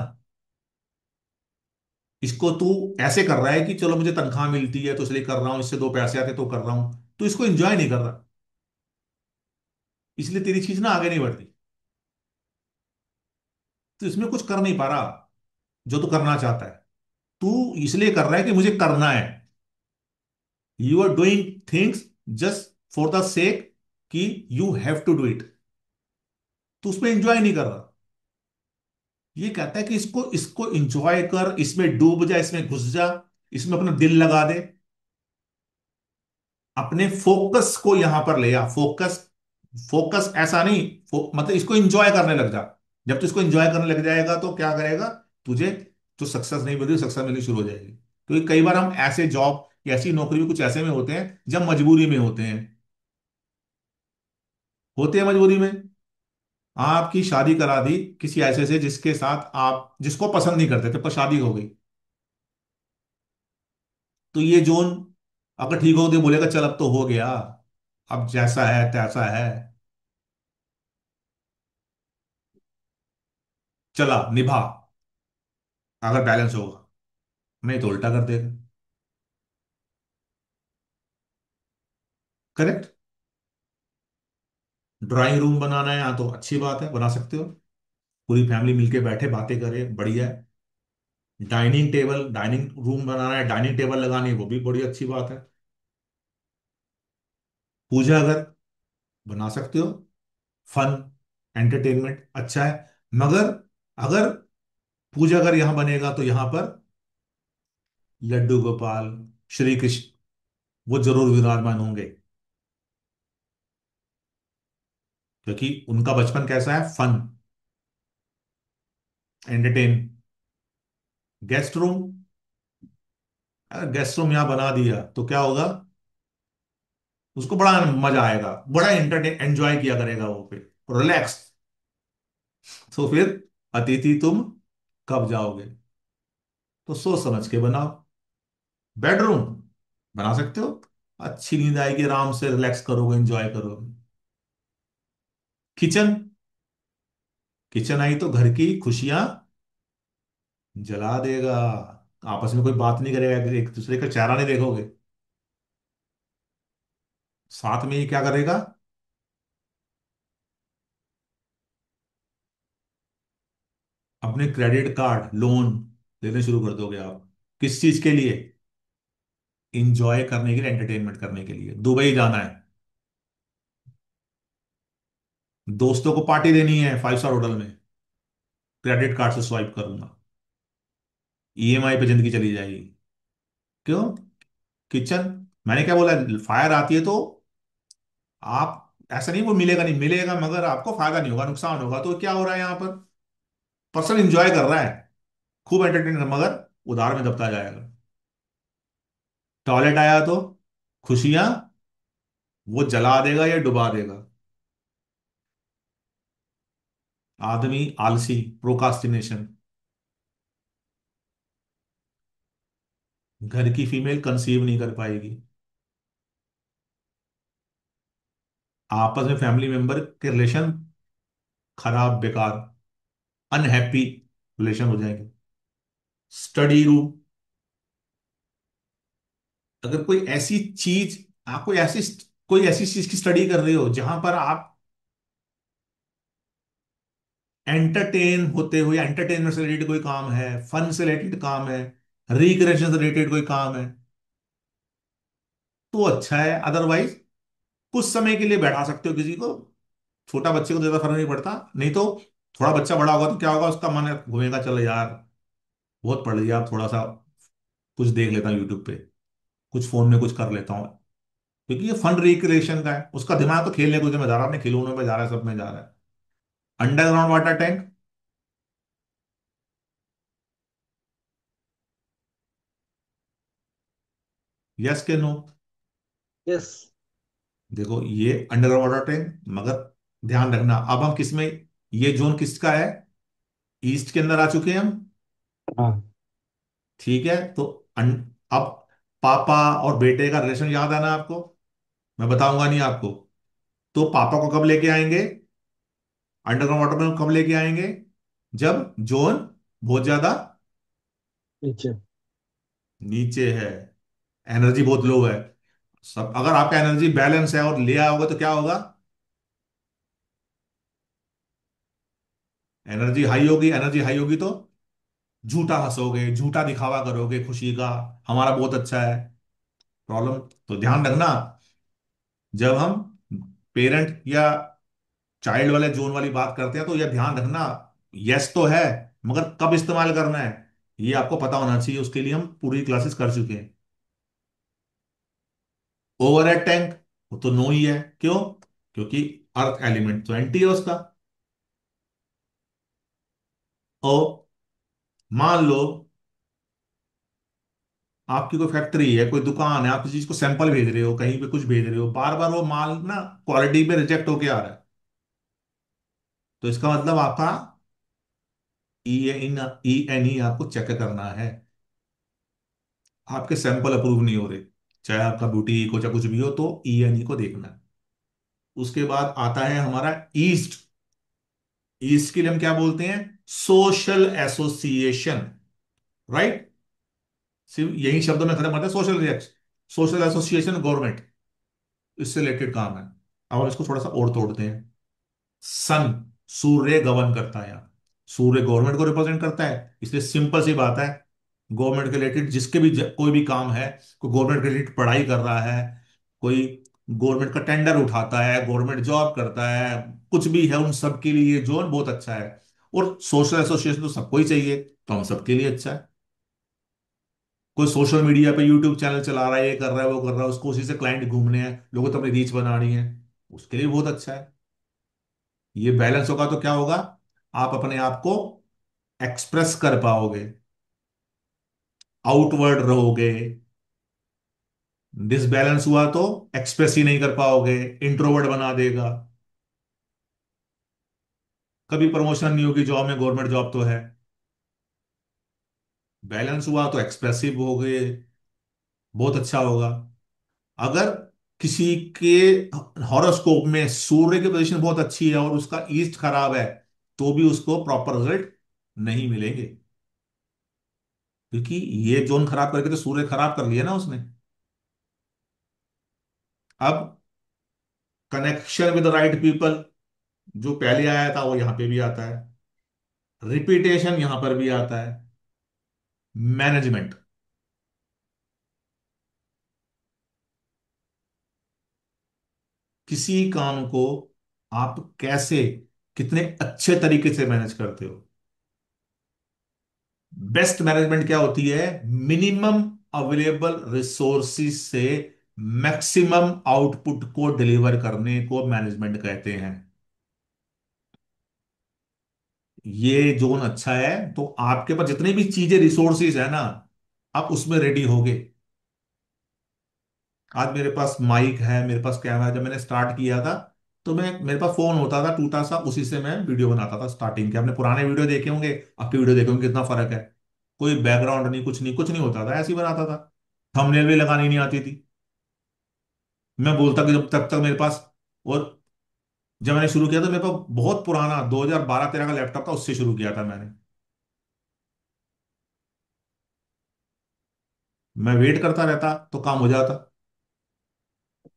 इसको तू ऐसे कर रहा है कि चलो मुझे तनख्वाह मिलती है तो इसलिए कर रहा हूं, इससे दो पैसे आते तो कर रहा हूं, तो इसको एंजॉय नहीं कर रहा, इसलिए तेरी चीज ना आगे नहीं बढ़ती। तो इसमें कुछ कर नहीं पा रहा जो तू करना चाहता है। तू इसलिए कर रहा है कि मुझे करना है। You are doing things just for the sake कि you have to do it. तू उसमें एंजॉय नहीं कर रहा। ये कहता है कि इसको इसको एंजॉय कर, इसमें डूब जा, इसमें घुस जा, इसमें अपना दिल लगा दे, अपने फोकस को यहां पर ले आ। फोकस, फोकस ऐसा नहीं, मतलब इसको एंजॉय करने लग जा। जब तू इसको एंजॉय करने लग जाएगा तो क्या करेगा, तुझे जो सक्सेस नहीं मिल रही सक्सेस मिलनी शुरू हो जाएगी। क्योंकि कई बार हम ऐसे जॉब या ऐसी नौकरी भी कुछ ऐसे में होते हैं जब मजबूरी में होते हैं मजबूरी में। आपकी शादी करा दी किसी ऐसे से जिसके साथ आप जिसको पसंद नहीं करते थे, पर शादी हो गई, तो ये जोन अगर ठीक हो तो बोलेगा चल अब तो हो गया, अब जैसा है तैसा है, चला निभा, अगर बैलेंस होगा। नहीं तो उल्टा कर देगा। करेक्ट। ड्राइंग रूम बनाना है, यहाँ तो अच्छी बात है, बना सकते हो, पूरी फैमिली मिलके बैठे बातें करे, बढ़िया है। डाइनिंग टेबल, डाइनिंग रूम बनाना है, डाइनिंग टेबल लगानी है, वो भी बड़ी अच्छी बात है। पूजा घर बना सकते हो, फन, एंटरटेनमेंट अच्छा है। मगर अगर पूजा घर यहां बनेगा तो यहां पर लड्डू गोपाल, श्री कृष्ण, वो जरूर विराजमान होंगे। क्योंकि उनका बचपन कैसा है, फन, एंटरटेन। गेस्ट रूम, अगर गेस्ट रूम यहां बना दिया तो क्या होगा, उसको बड़ा मजा आएगा, बड़ा एंटरटेन एंजॉय किया करेगा वो पे, रिलैक्स। तो फिर अतिथि तुम कब जाओगे? तो सोच समझ के बनाओ। बेडरूम बना सकते हो, अच्छी नींद आएगी, आराम से रिलैक्स करोगे, एंजॉय करोगे। किचन, किचन आई तो घर की खुशियां जला देगा। आपस में कोई बात नहीं करेगा, एक दूसरे का चेहरा नहीं देखोगे। साथ में ये क्या करेगा? अपने क्रेडिट कार्ड लोन लेने शुरू कर दोगे आप। किस चीज के लिए? इंजॉय करने के लिए, एंटरटेनमेंट करने के लिए। दुबई जाना है, दोस्तों को पार्टी देनी है 5 स्टार होटल में, क्रेडिट कार्ड से स्वाइप करूंगा, ईएमआई पे जिंदगी चली जाएगी। क्यों? किचन। मैंने क्या बोला, फायर आती है तो आप, ऐसा नहीं वो मिलेगा नहीं मिलेगा, मगर आपको फायदा नहीं होगा, नुकसान होगा। तो क्या हो रहा है यहाँ पर? पर्सन इंजॉय कर रहा है, खूब एंटरटेन, मगर उधार में दबता जाएगा। टॉयलेट आया तो खुशियां वो जला देगा या डुबा देगा। आदमी आलसी, प्रोकास्टिनेशन। घर की फीमेल कंसीव नहीं कर पाएगी। आपस में फैमिली मेंबर के रिलेशन खराब, बेकार, अनहैप्पी रिलेशन हो जाएंगे। स्टडी रूम, अगर कोई ऐसी चीज, आप कोई ऐसी चीज की स्टडी कर रहे हो जहां पर आप एंटरटेन होते हो, या एंटरटेनमेंट से रिलेटेड कोई काम है, फन से रिलेटेड काम है, रिक्रिएशन से रिलेटेड कोई काम है, तो अच्छा है। अदरवाइज कुछ समय के लिए बैठा सकते हो किसी को। छोटा बच्चे को ज्यादा फर्क नहीं पड़ता, नहीं तो थोड़ा बच्चा बड़ा होगा तो क्या होगा, उसका मन घूमेगा, चलो यार बहुत पढ़ लिया, अब थोड़ा सा कुछ देख लेता हूँ यूट्यूब पे, कुछ फोन में कुछ कर लेता हूँ। क्योंकि ये फन रिक्रिएशन का है, उसका दिमाग तो खेलने कूदने में जा रहा है, अपने खिलौनों में जा रहा है, सब में जा रहा है। अंडरग्राउंड वाटर टैंक, यस के नो? यस। देखो ये अंडरग्राउंड वाटर टैंक, मगर ध्यान रखना, अब हम किस में, ये जोन किसका है? ईस्ट के अंदर आ चुके हैं हम। हाँ। ठीक है, तो अब पापा और बेटे का रिलेशन याद है ना आपको? मैं बताऊंगा नहीं आपको। तो पापा को कब लेके आएंगे, अंडरग्राउंड वाटर में कब लेके आएंगे? जब जोन बहुत ज्यादा नीचे। नीचे है, एनर्जी बहुत लो है। सब, अगर आपका एनर्जी बैलेंस है और लिया होगा तो क्या होगा? एनर्जी हाई होगी तो झूठा हंसोगे, झूठा दिखावा करोगे खुशी का, हमारा बहुत अच्छा है। प्रॉब्लम, तो ध्यान रखना, जब हम पेरेंट या चाइल्ड वाले जोन वाली बात करते हैं तो यह ध्यान रखना, यस तो है, मगर कब इस्तेमाल करना है ये आपको पता होना चाहिए। उसके लिए हम पूरी क्लासेस कर चुके हैं। ओवरहेड टैंक, वो तो नो ही है। क्यों? क्योंकि अर्थ एलिमेंट तो एंटी है उसका। ओ, मान लो आपकी कोई फैक्ट्री है, कोई दुकान है, आप किसी चीज को सैंपल भेज रहे हो, कहीं पे कुछ भेज रहे हो, बार बार वो माल ना क्वालिटी पे रिजेक्ट होके आ रहा है, तो इसका मतलब आपका ई एन ई आपको चेक करना है। आपके सैंपल अप्रूव नहीं हो रहे, चाहे आपका बुटीक हो चाहे कुछ भी हो, तो ई को देखना है। उसके बाद आता है हमारा ईस्ट। ईस्ट के लिए हम क्या बोलते हैं? Social association, right? सिर्फ यही शब्दों में खत्म करते हैं, social reaction, social association, government, इससे रिलेटेड काम है। अब हम इसको थोड़ा सा और तोड़ते हैं। सन, सूर्य गवर्न करता है यहाँ, सूर्य गवर्नमेंट को रिप्रेजेंट करता है, इसलिए सिंपल सी बात है, गवर्नमेंट के रिलेटेड जिसके भी कोई भी काम है, कोई गवर्नमेंट के रिलेटेड पढ़ाई कर रहा है, कोई गवर्नमेंट का टेंडर उठाता है, गवर्नमेंट जॉब करता है, कुछ भी है, उन सब के लिए ये जोन बहुत अच्छा है। और सोशल एसोसिएशन तो सबको ही चाहिए, तो हम सबके लिए अच्छा है। कोई सोशल मीडिया पे यूट्यूब चैनल चला रहा है, ये कर रहा है वो कर रहा है, उसको उसी से क्लाइंट घूमने हैं, लोगों तो अपनी रीच बनानी है, उसके लिए बहुत अच्छा है। ये बैलेंस होगा तो क्या होगा? आप अपने आप को एक्सप्रेस कर पाओगे, आउटवर्ड रहोगे। डिसबैलेंस हुआ तो एक्सप्रेस ही नहीं कर पाओगे, इंट्रोवर्ट बना देगा। कभी प्रमोशन नहीं होगी जॉब में, गवर्नमेंट जॉब तो है। बैलेंस हुआ तो एक्सप्रेसिव हो गए, बहुत अच्छा होगा। अगर किसी के हॉरोस्कोप में सूर्य की पोजीशन बहुत अच्छी है और उसका ईस्ट खराब है, तो भी उसको प्रॉपर रिजल्ट नहीं मिलेंगे, क्योंकि ये जोन खराब करके तो सूर्य खराब कर लिया ना उसने। अब connection with the right people, जो पहले आया था वो यहां पे भी आता है, रिपीटेशन यहां पर भी आता है, मैनेजमेंट, किसी काम को आप कैसे, कितने अच्छे तरीके से मैनेज करते हो। बेस्ट मैनेजमेंट क्या होती है? मिनिमम अवेलेबल रिसोर्सिस से मैक्सिमम आउटपुट को डिलीवर करने को मैनेजमेंट कहते हैं। ये जोन अच्छा है तो आपके पास जितनी भी चीजें रिसोर्सिस है ना, आप उसमें रेडी होगे। आज मेरे पास माइक है, मेरे पास कैमरा है। जब मैंने स्टार्ट किया था तो मैं, मेरे पास फोन होता था टूटा सा, उसी से मैं वीडियो बनाता था स्टार्टिंग के। आपने पुराने वीडियो देखे होंगे, अब के वीडियो देखे होंगे, कितना फर्क है। कोई बैकग्राउंड नहीं, कुछ नहीं, कुछ नहीं होता था, ऐसे ही बनाता था। थंबनेल भी लगानी नहीं आती थी। मैं बोलता कि जब तक तक मेरे पास, और जब मैंने शुरू किया तो मेरे पास बहुत पुराना 2012-13 का लैपटॉप था, उससे शुरू किया था मैंने। मैं वेट करता रहता तो काम हो जाता,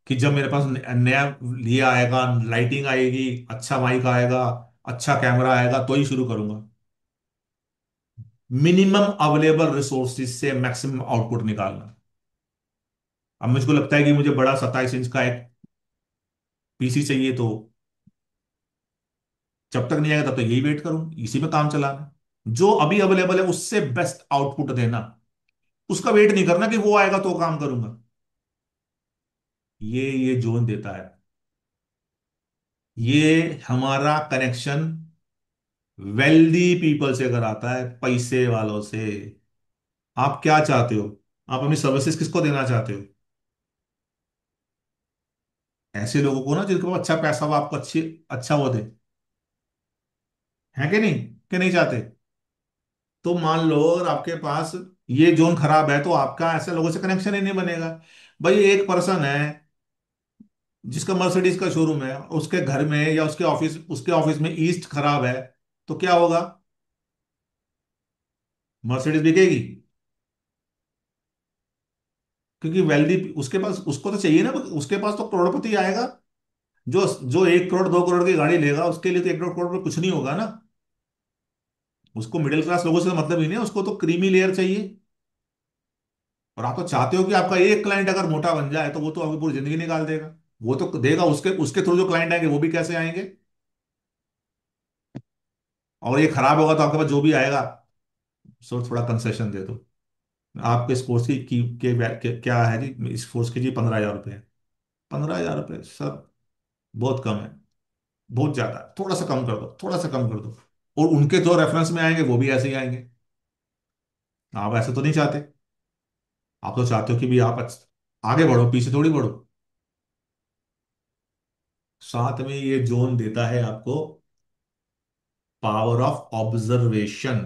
कि जब मेरे पास नया ये आएगा, लाइटिंग आएगी, अच्छा माइक आएगा, अच्छा कैमरा आएगा, तो ही शुरू करूंगा। मिनिमम अवेलेबल रिसोर्सेज से मैक्सिमम आउटपुट निकालना। अब मुझको लगता है कि मुझे बड़ा 27 इंच का एक पीसी चाहिए, तो जब तक नहीं आएगा तब तक यही वेट करूं, इसी में काम चलाना। जो अभी अवेलेबल है उससे बेस्ट आउटपुट देना, उसका वेट नहीं करना कि वो आएगा तो काम करूंगा। ये जोन देता है। ये हमारा कनेक्शन वेल्दी पीपल से अगर आता है, पैसे वालों से। आप क्या चाहते हो? आप अपनी सर्विसेज किसको देना चाहते हो? ऐसे लोगों को ना जिनके पास अच्छा पैसा हो, आपको अच्छी, अच्छा वो दे। है कि नहीं, कि नहीं चाहते? तो मान लो अगर आपके पास ये जोन खराब है तो आपका ऐसे लोगों से कनेक्शन ही नहीं बनेगा। भाई एक पर्सन है जिसका मर्सिडीज का शोरूम है, उसके घर में या उसके ऑफिस में ईस्ट खराब है, तो क्या होगा? मर्सिडीज बिकेगी? क्योंकि वेल्दी उसके पास, उसको तो चाहिए ना, उसके पास तो करोड़पति आएगा। जो जो 1 करोड़ 2 करोड़ की गाड़ी लेगा, उसके लिए तो 1 करोड़ में कुछ नहीं होगा ना। उसको मिडिल क्लास लोगों से तो मतलब ही नहीं है, उसको तो क्रीमी लेयर चाहिए। और आप तो चाहते हो कि आपका एक क्लाइंट अगर मोटा बन जाए तो वो तो आपकी पूरी जिंदगी निकाल देगा। वो तो देगा, उसके उसके थ्रू जो क्लाइंट आएंगे वो भी कैसे आएंगे? और ये खराब होगा तो आपके पास जो भी आएगा, सो थोड़ा कंसेशन दे दो। आपके इस कोर्स क्या है जी, इस कोर्स की जी 15,000 रुपये है। 15,000 रुपये सर, बहुत कम है, बहुत ज्यादा है। थोड़ा सा कम कर दो, थोड़ा सा कम कर दो। और उनके जो रेफरेंस में आएंगे वो भी ऐसे ही आएंगे। आप ऐसे तो नहीं चाहते। आप तो चाहते हो कि भी आप आगे बढ़ो, पीछे थोड़ी बढ़ो। साथ में ये जोन देता है आपको पावर ऑफ ऑब्जर्वेशन।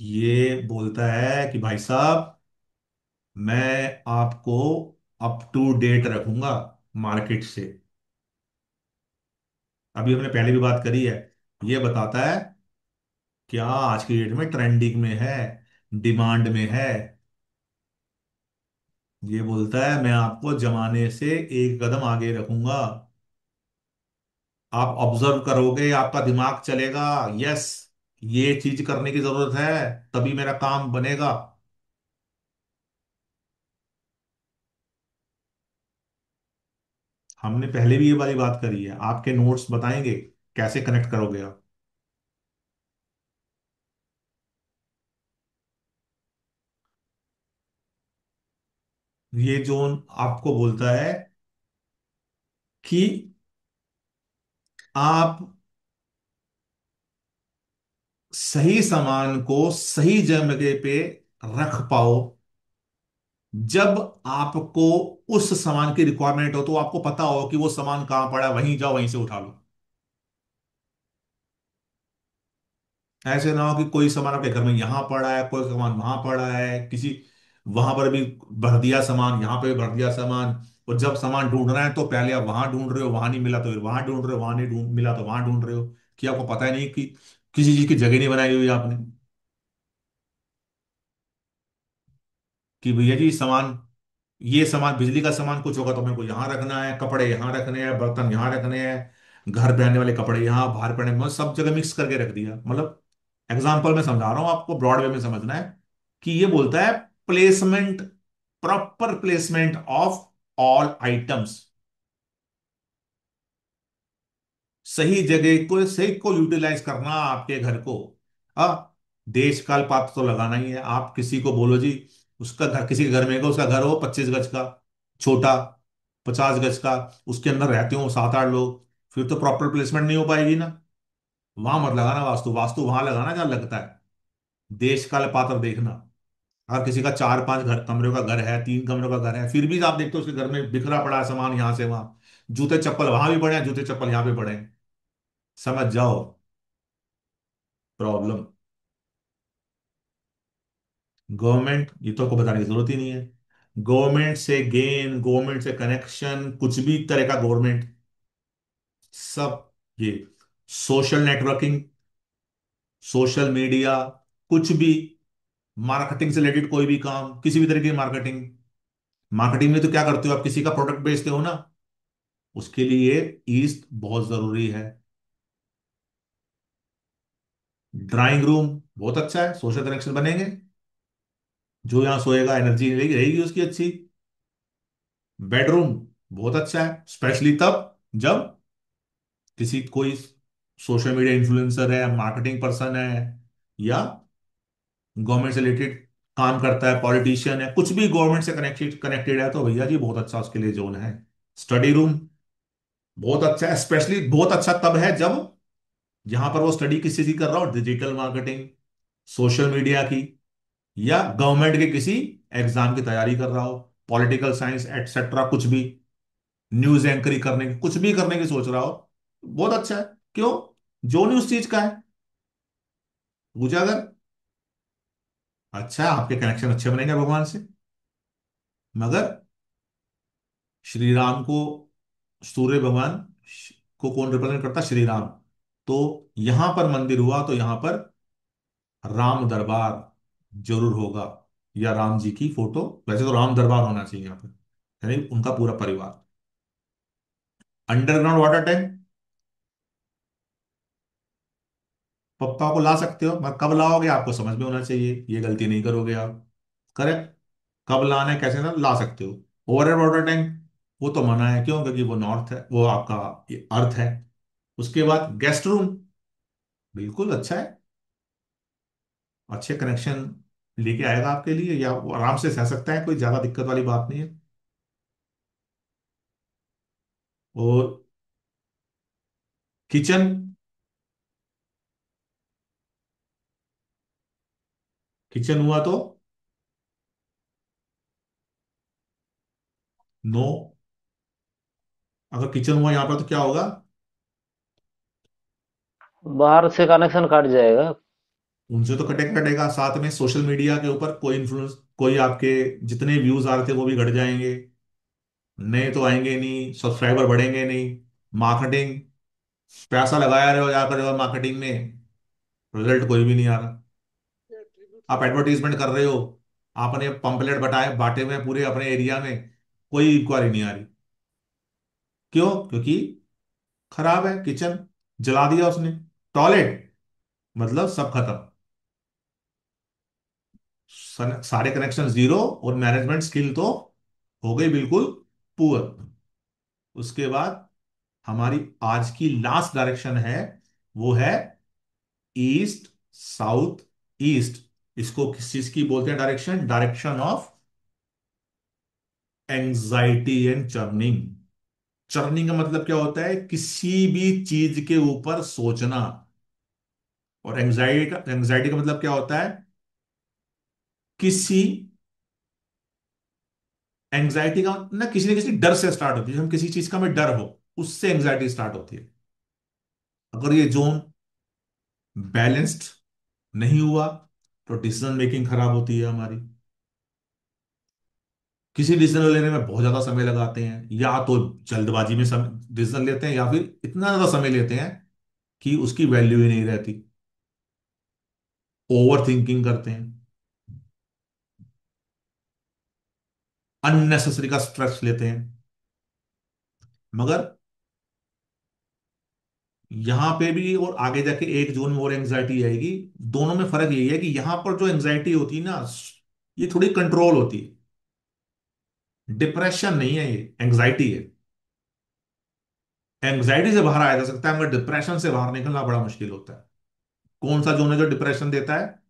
ये बोलता है कि भाई साहब, मैं आपको अप टू डेट रखूंगा मार्केट से। अभी हमने पहले भी बात करी है। ये बताता है क्या आज की डेट में ट्रेंडिंग में है, डिमांड में है। ये बोलता है मैं आपको जमाने से एक कदम आगे रखूंगा। आप ऑब्जर्व करोगे, आपका दिमाग चलेगा, यस, ये चीज करने की जरूरत है, तभी मेरा काम बनेगा। हमने पहले भी ये वाली बात करी है, आपके नोट्स बताएंगे कैसे कनेक्ट करोगे आप। ये जोन आपको बोलता है कि आप सही सामान को सही जगह पे रख पाओ। जब आपको उस सामान की रिक्वायरमेंट हो तो आपको पता हो कि वो सामान कहां पड़ा है, वहीं जाओ, वहीं से उठा लो। ऐसे ना हो कि कोई सामान आपके घर में यहाँ पड़ा है, कोई सामान वहां पड़ा है, किसी वहां पर भी भर दिया सामान, यहाँ पे भी भर दिया सामान। और जब सामान ढूंढना है तो पहले आप वहां ढूंढ रहे हो, वहां नहीं मिला तो फिर वहां ढूंढ रहे हो, वहां नहीं ढूंढ मिला तो वहां ढूंढ रहे हो, कि आपको पता ही नहीं कि किसी चीज की जगह नहीं बनाई हुई आपने, कि भैया जी सामान, ये सामान बिजली का सामान कुछ होगा तो मेरे को यहाँ रखना है, कपड़े यहाँ रखने हैं, बर्तन यहाँ रखने हैं, घर पहनने वाले कपड़े यहाँ, बाहर पहने, मतलब सब जगह मिक्स करके रख दिया। मतलब एग्जाम्पल में समझा रहा हूँ आपको, ब्रॉड वे में समझना है कि ये बोलता है placement, proper placement of all items, सही जगह को, सही को यूटिलाइज करना आपके घर को। आ देश काल पात्र तो लगाना ही है। आप किसी को बोलो जी, उसका घर, किसी के घर में, उसका घर हो 25 गज का, छोटा, 50 गज का, उसके अंदर रहते हो 7 8 लोग, फिर तो प्रॉपर प्लेसमेंट नहीं हो पाएगी ना। वहां मत लगाना वास्तु, वास्तु वहां लगाना जहां लगता है। देश काल पात्र देखना। अगर किसी का 4 5 घर कमरों का घर है, 3 कमरों का घर है, फिर भी आप देखते हो उसके घर में बिखरा पड़ा है सामान यहां से वहां, जूते चप्पल वहां भी पड़े हैं, जूते चप्पल यहां भी पड़े हैं, समझ जाओ प्रॉब्लम। गवर्नमेंट, ये तो आपको बताने की जरूरत ही नहीं है। गवर्नमेंट से गेन, गवर्नमेंट से कनेक्शन, कुछ भी तरह का गवर्नमेंट, सब ये सोशल नेटवर्किंग, सोशल मीडिया, कुछ भी, मार्केटिंग से रिलेटेड कोई भी काम, किसी भी तरह की मार्केटिंग। मार्केटिंग में तो क्या करते हो आप, किसी का प्रोडक्ट बेचते हो ना, उसके लिए ईस्ट बहुत जरूरी है। ड्राइंग रूम बहुत अच्छा है, सोशल कनेक्शन बनेंगे, जो यहां सोएगा एनर्जी रहेगी रहेगी उसकी अच्छी। बेडरूम बहुत अच्छा है, स्पेशली तब जब किसी कोई सोशल मीडिया इन्फ्लुएंसर है, मार्केटिंग पर्सन है, या गवर्नमेंट से रिलेटेड काम करता है, पॉलिटिशियन है, कुछ भी गवर्नमेंट से कनेक्टेड कनेक्टेड है, तो भैया जी बहुत अच्छा उसके लिए जोन है। स्टडी रूम बहुत अच्छा है, स्पेशली बहुत अच्छा तब है जब, जहां पर वो स्टडी किस चीज की कर रहा हो, डिजिटल मार्केटिंग, सोशल मीडिया की, या गवर्नमेंट के किसी एग्जाम की तैयारी कर रहा हो, पॉलिटिकल साइंस एटसेट्रा, कुछ भी, न्यूज एंकरिंग करने की, कुछ भी करने की सोच रहा हो, बहुत अच्छा है। क्यों? जो नहीं उस चीज का है, पूजा अगर, अच्छा आपके कनेक्शन अच्छे बनेंगे भगवान से। मगर श्री राम को, सूर्य भगवान को कौन रिप्रेजेंट करता है? श्री राम। तो यहां पर मंदिर हुआ तो यहां पर राम दरबार जरूर होगा, या राम जी की फोटो, वैसे तो राम दरबार होना चाहिए यहाँ पर, यानी उनका पूरा परिवार। अंडरग्राउंड वाटर टैंक, पप्पा को ला सकते हो, मगर कब लाओगे आपको समझ में होना चाहिए, ये गलती नहीं करोगे आप। करेक्ट। कब लाना है, कैसे ना ला सकते हो। ओवरहेड वाटर टैंक, वो तो मना है, क्यों? क्योंकि वो नॉर्थ है, वो आपका अर्थ है। उसके बाद गेस्ट रूम, बिल्कुल अच्छा है, अच्छे कनेक्शन लेके आएगा आपके लिए, या वो आराम से सह सकता है, कोई ज्यादा दिक्कत वाली बात नहीं है। और किचन, किचन हुआ तो नो, अगर किचन हुआ यहां पर तो क्या होगा? बाहर से कनेक्शन कट जाएगा। उनसे तो कटेगा कटेगा, साथ में सोशल मीडिया के ऊपर कोई इन्फ्लुएंस, कोई आपके जितने व्यूज आ रहे थे वो भी घट जाएंगे, नए तो आएंगे नहीं, सब्सक्राइबर बढ़ेंगे नहीं। मार्केटिंग, पैसा लगाया रहे हो जाकर और मार्केटिंग में रिजल्ट कोई भी नहीं आ रहा। आप एडवर्टीजमेंट कर रहे हो, आपने पंपलेट बटाए बांटे हुए हैं पूरे अपने एरिया में, कोई इंक्वायरी नहीं आ रही। क्यों? क्योंकि खराब है किचन, जला दिया उसने। टॉयलेट, मतलब सब खत्म, सारे कनेक्शन जीरो, और मैनेजमेंट स्किल तो हो गई बिल्कुल पुअर। उसके बाद हमारी आज की लास्ट डायरेक्शन है, वो है ईस्ट साउथ ईस्ट। इसको किस चीज की बोलते हैं direction? Direction of anxiety and churning. Churning का मतलब क्या होता है? किसी भी चीज के ऊपर सोचना। और एंजाइटी का मतलब क्या होता है? किसी, एंजाइटी का ना किसी न किसी डर से स्टार्ट होती है, हम किसी चीज का हमें डर हो, उससे एंजाइटी स्टार्ट होती है। अगर ये जोन बैलेंस्ड नहीं हुआ तो डिसीजन मेकिंग खराब होती है हमारी। किसी डिसीजन लेने में बहुत ज्यादा समय लगाते हैं, या तो जल्दबाजी में डिसीजन लेते हैं, या फिर इतना ज्यादा समय लेते हैं कि उसकी वैल्यू ही नहीं रहती। ओवर थिंकिंग करते हैं, अननेसेसरी का स्ट्रेस लेते हैं। मगर यहां पे भी और आगे जाके एक जोन में और एंग्जाइटी आएगी। दोनों में फर्क यही है कि यहां पर जो एंग्जाइटी होती है ना, ये थोड़ी कंट्रोल होती है। डिप्रेशन नहीं है, ये एंग्जाइटी है। एंग्जाइटी से बाहर आया जा सकता है, मगर डिप्रेशन से बाहर निकलना बड़ा मुश्किल होता है। कौन सा जोन है जो डिप्रेशन देता है?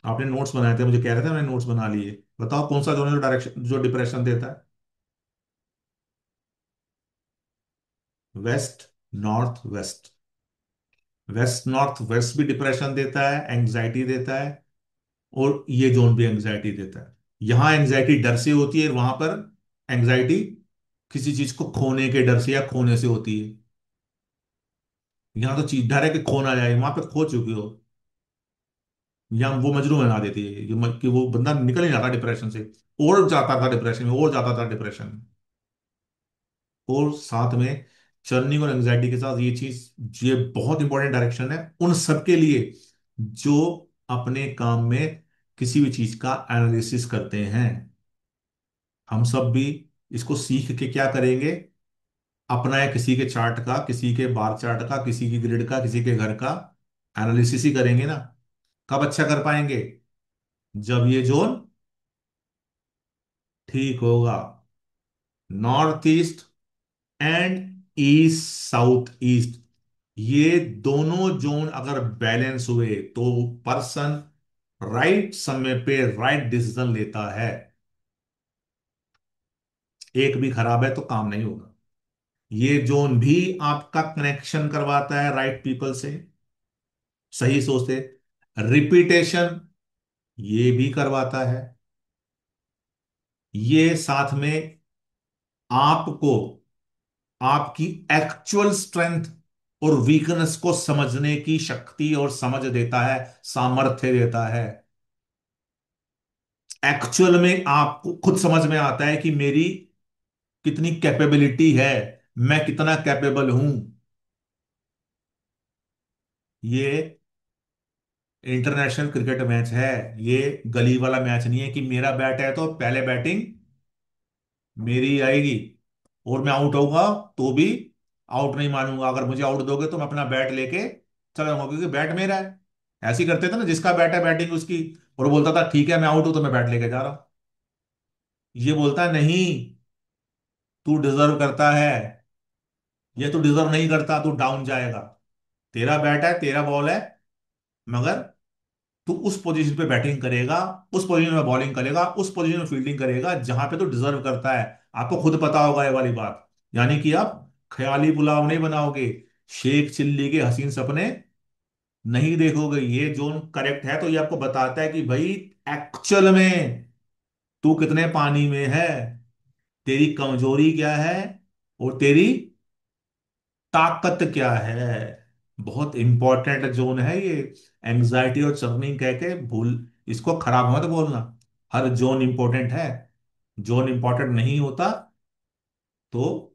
आपने नोट्स बनाए थे, मुझे कह रहे थे, मैंने नोट्स बना लिए। बताओ कौन सा जोन है जो डायरेक्शन जो डिप्रेशन देता है? West, north, west. West north west भी डिप्रेशन देता है, एंग्जाइटी देता है। और ये जोन भी एंग्जाइटी देता है। यहां एंग्जाइटी डर से होती है, वहां पर एंग्जाइटी किसी चीज को खोने के डर से या खोने से होती है। यहां तो चीज डर है कि खो ना जाए, वहां पे खो चुके हो। यहाँ वो मजनू बना देती है कि वो बंदा निकल नहीं जाता डिप्रेशन से, और जाता था डिप्रेशन में, और जाता था डिप्रेशन में। और साथ में चर्निंग और एंजाइटी के साथ ये चीज, ये बहुत इंपॉर्टेंट डायरेक्शन है उन सबके लिए जो अपने काम में किसी भी चीज का एनालिसिस करते हैं। हम सब भी इसको सीख के क्या करेंगे? अपना या किसी के चार्ट का, किसी के बार चार्ट का, किसी की ग्रिड का, किसी के घर का एनालिसिस ही करेंगे ना। कब अच्छा कर पाएंगे? जब ये जोन ठीक होगा। North east and east south east, ये दोनों जोन अगर बैलेंस हुए तो पर्सन राइट समय पे राइट डिसीजन लेता है। एक भी खराब है तो काम नहीं होगा। ये जोन भी आपका कनेक्शन करवाता है राइट पीपल से, सही सोचते। रिपीटेशन ये भी करवाता है। ये साथ में आपको आपकी एक्चुअल स्ट्रेंथ और वीकनेस को समझने की शक्ति और समझ देता है, सामर्थ्य देता है। एक्चुअल में आपको खुद समझ में आता है कि मेरी कितनी कैपेबिलिटी है, मैं कितना कैपेबल हूं। ये इंटरनेशनल क्रिकेट मैच है, ये गली वाला मैच नहीं है कि मेरा बैट है तो पहले बैटिंग मेरी आएगी, और मैं आउट होऊंगा तो भी आउट नहीं मानूंगा। अगर मुझे आउट दोगे तो मैं अपना बैट लेके चला जाऊंगा, क्योंकि बैट मेरा है। ऐसे ही करते थे ना, जिसका बैट है बैटिंग उसकी। और वो बोलता था ठीक है मैं आउट हूं तो मैं बैट लेके जा रहा हूं। ये बोलता है नहीं, तू डिजर्व करता है, ये तू डिजर्व नहीं करता, तू डाउन जाएगा। तेरा बैट है, तेरा बॉल है, मगर तू उस पोजीशन पे बैटिंग करेगा, उस पोजीशन में बॉलिंग करेगा, उस पोजीशन में फील्डिंग करेगा जहां पे तू डिजर्व करता है। आपको खुद पता होगा ये वाली बात। यानी कि आप ख्याली पुलाव नहीं बनाओगे, शेख चिल्ली के हसीन सपने नहीं देखोगे। ये जोन करेक्ट है तो ये आपको बताता है कि भाई एक्चुअल में तू कितने पानी में है, तेरी कमजोरी क्या है, और तेरी ताकत क्या है। बहुत इंपॉर्टेंट जोन है ये। एंग्जाइटी और चर्निंग कह के भूल, इसको खराब मत बोलना। हर जोन इंपॉर्टेंट है। जोन इंपॉर्टेंट नहीं होता तो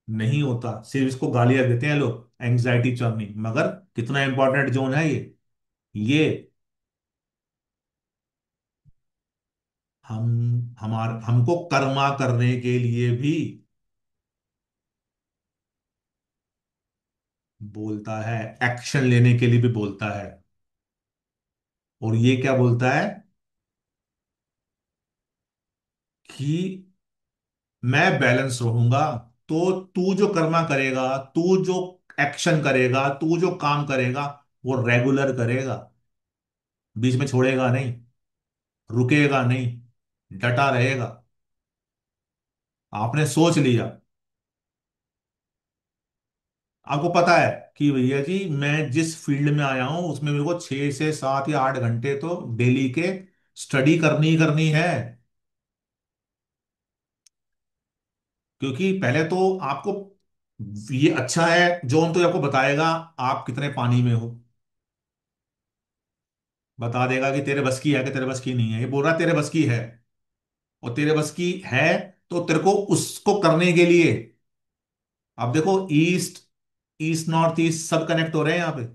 नहीं होता, सिर्फ इसको गालियां देते हैं लोग, एंग्जाइटी चर्निंग। मगर कितना इंपॉर्टेंट जोन है ये हमको कर्मा करने के लिए भी बोलता है, एक्शन लेने के लिए भी बोलता है। और ये क्या बोलता है? कि मैं बैलेंस रहूंगा तो तू जो कर्मा करेगा, तू जो एक्शन करेगा, तू जो काम करेगा, वो रेगुलर करेगा, बीच में छोड़ेगा नहीं, रुकेगा नहीं, डटा रहेगा। आपने सोच लिया, आपको पता है कि भैया जी मैं जिस फील्ड में आया हूं उसमें मेरे को 6 से 7 या 8 घंटे तो डेली के स्टडी करनी ही करनी है। क्योंकि पहले तो आपको ये अच्छा है, जोन तो आपको बताएगा आप कितने पानी में हो, बता देगा कि तेरे बस की है कि तेरे बस की नहीं है। ये बोल रहा है तेरे बस की है, और तेरे बस की है तो तेरे को उसको करने के लिए, अब देखो ईस्ट, ईस्ट नॉर्थ ईस्ट सब कनेक्ट हो रहे हैं यहां पे।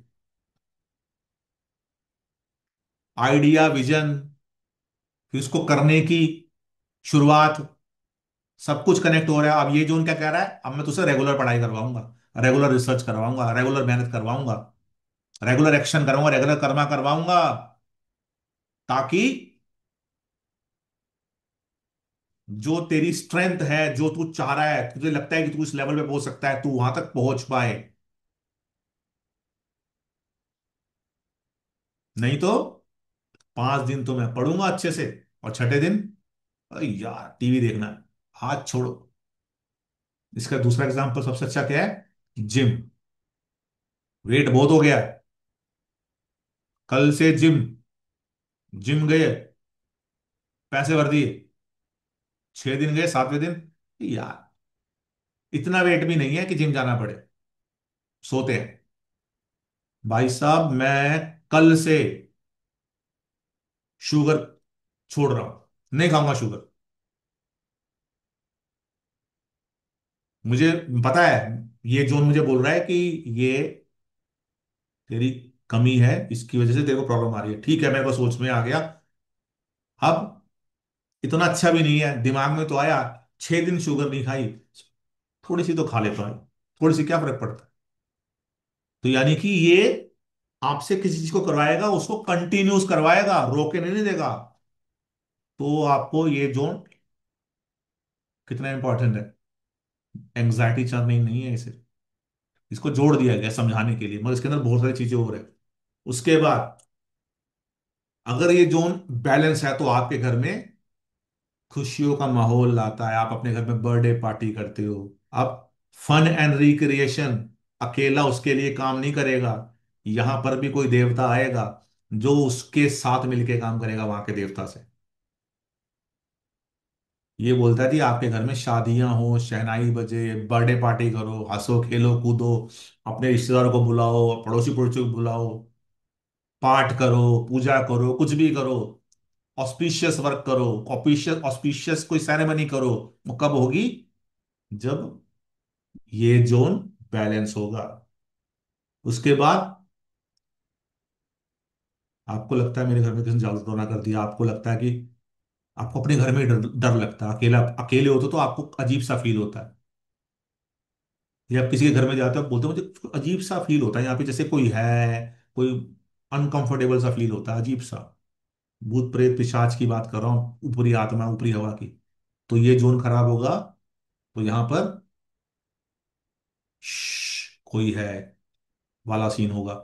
आइडिया, विजन, फिर उसको करने की शुरुआत, सब कुछ कनेक्ट हो रहा है। अब ये जोन क्या कह रहा है, अब मैं तुझसे रेगुलर पढ़ाई करवाऊंगा, रेगुलर रिसर्च करवाऊंगा, रेगुलर मेहनत करवाऊंगा, रेगुलर एक्शन करूंगा, रेगुलर कर्मा करवाऊंगा, ताकि जो तेरी स्ट्रेंथ है, जो तू चाह रहा है, तुझे लगता है कि तू इस लेवल पे पहुंच सकता है, तू वहां तक पहुंच पाए। नहीं तो 5 दिन तो मैं पढ़ूंगा अच्छे से, और छठे दिन अरे यार टीवी देखना है, हाथ छोड़ो। इसका दूसरा एग्जांपल सबसे अच्छा क्या है, जिम। वेट बहुत हो गया है, कल से जिम, जिम गए, पैसे भर दिए, 6 दिन गए, 7वें दिन यार इतना वेट भी नहीं है कि जिम जाना पड़े, सोते हैं। भाई साहब मैं कल से शुगर छोड़ रहा हूं, नहीं खाऊंगा शुगर। मुझे पता है ये जोन मुझे बोल रहा है कि ये तेरी कमी है, इसकी वजह से तेरे को प्रॉब्लम आ रही है। ठीक है, मेरे को सोच में आ गया। अब इतना अच्छा भी नहीं है, दिमाग में तो आया, 6 दिन शुगर नहीं खाई, थोड़ी सी तो खा लेता है, थोड़ी सी क्या फर्क पड़ता है। तो यानी कि ये आपसे किसी चीज को करवाएगा, उसको कंटिन्यूस करवाएगा, रोके नहीं देगा। तो आपको ये जोन कितना इंपॉर्टेंट है, एंग्जाइटी चर्निंग नहीं है इसे, इसको जोड़ दिया गया समझाने के लिए, मगर इसके अंदर बहुत सारी चीजें और है। उसके बाद अगर ये जोन बैलेंस है तो आपके घर में खुशियों का माहौल लाता है, आप अपने घर में बर्थडे पार्टी करते हो। अब फन एंड रिक्रिएशन अकेला उसके लिए काम नहीं करेगा, यहां पर भी कोई देवता आएगा जो उसके साथ मिलके काम करेगा वहां के देवता से। ये बोलता है जी आपके घर में शादियां हो, शहनाई बजे, बर्थडे पार्टी करो, हंसो खेलो कूदो, अपने रिश्तेदारों को बुलाओ, पड़ोसी पड़ोसी को बुलाओ, पाठ करो, पूजा करो, कुछ भी करो, ऑस्पिशियस वर्क करो, ऑस्पिशियस ऑस्पिशियस कोई सेरेमनी करो। वो कब होगी, जब ये जोन बैलेंस होगा। उसके बाद आपको लगता है मेरे घर में किसी ने जादू टोना कर दिया, आपको लगता है कि आपको अपने घर में डर डर लगता है, अकेला अकेले होते तो आपको अजीब सा फील होता है। या आप किसी के घर में जाते हो, आप बोलते हो मुझे कुछ अजीब सा फील होता है यहाँ पे, जैसे कोई है, कोई अनकंफर्टेबल सा फील होता है, अजीब सा। भूत प्रेत पिशाच की बात कर रहा हूँ, ऊपरी आत्मा, ऊपरी हवा की। तो ये जोन खराब होगा तो यहां पर कोई है वाला सीन होगा।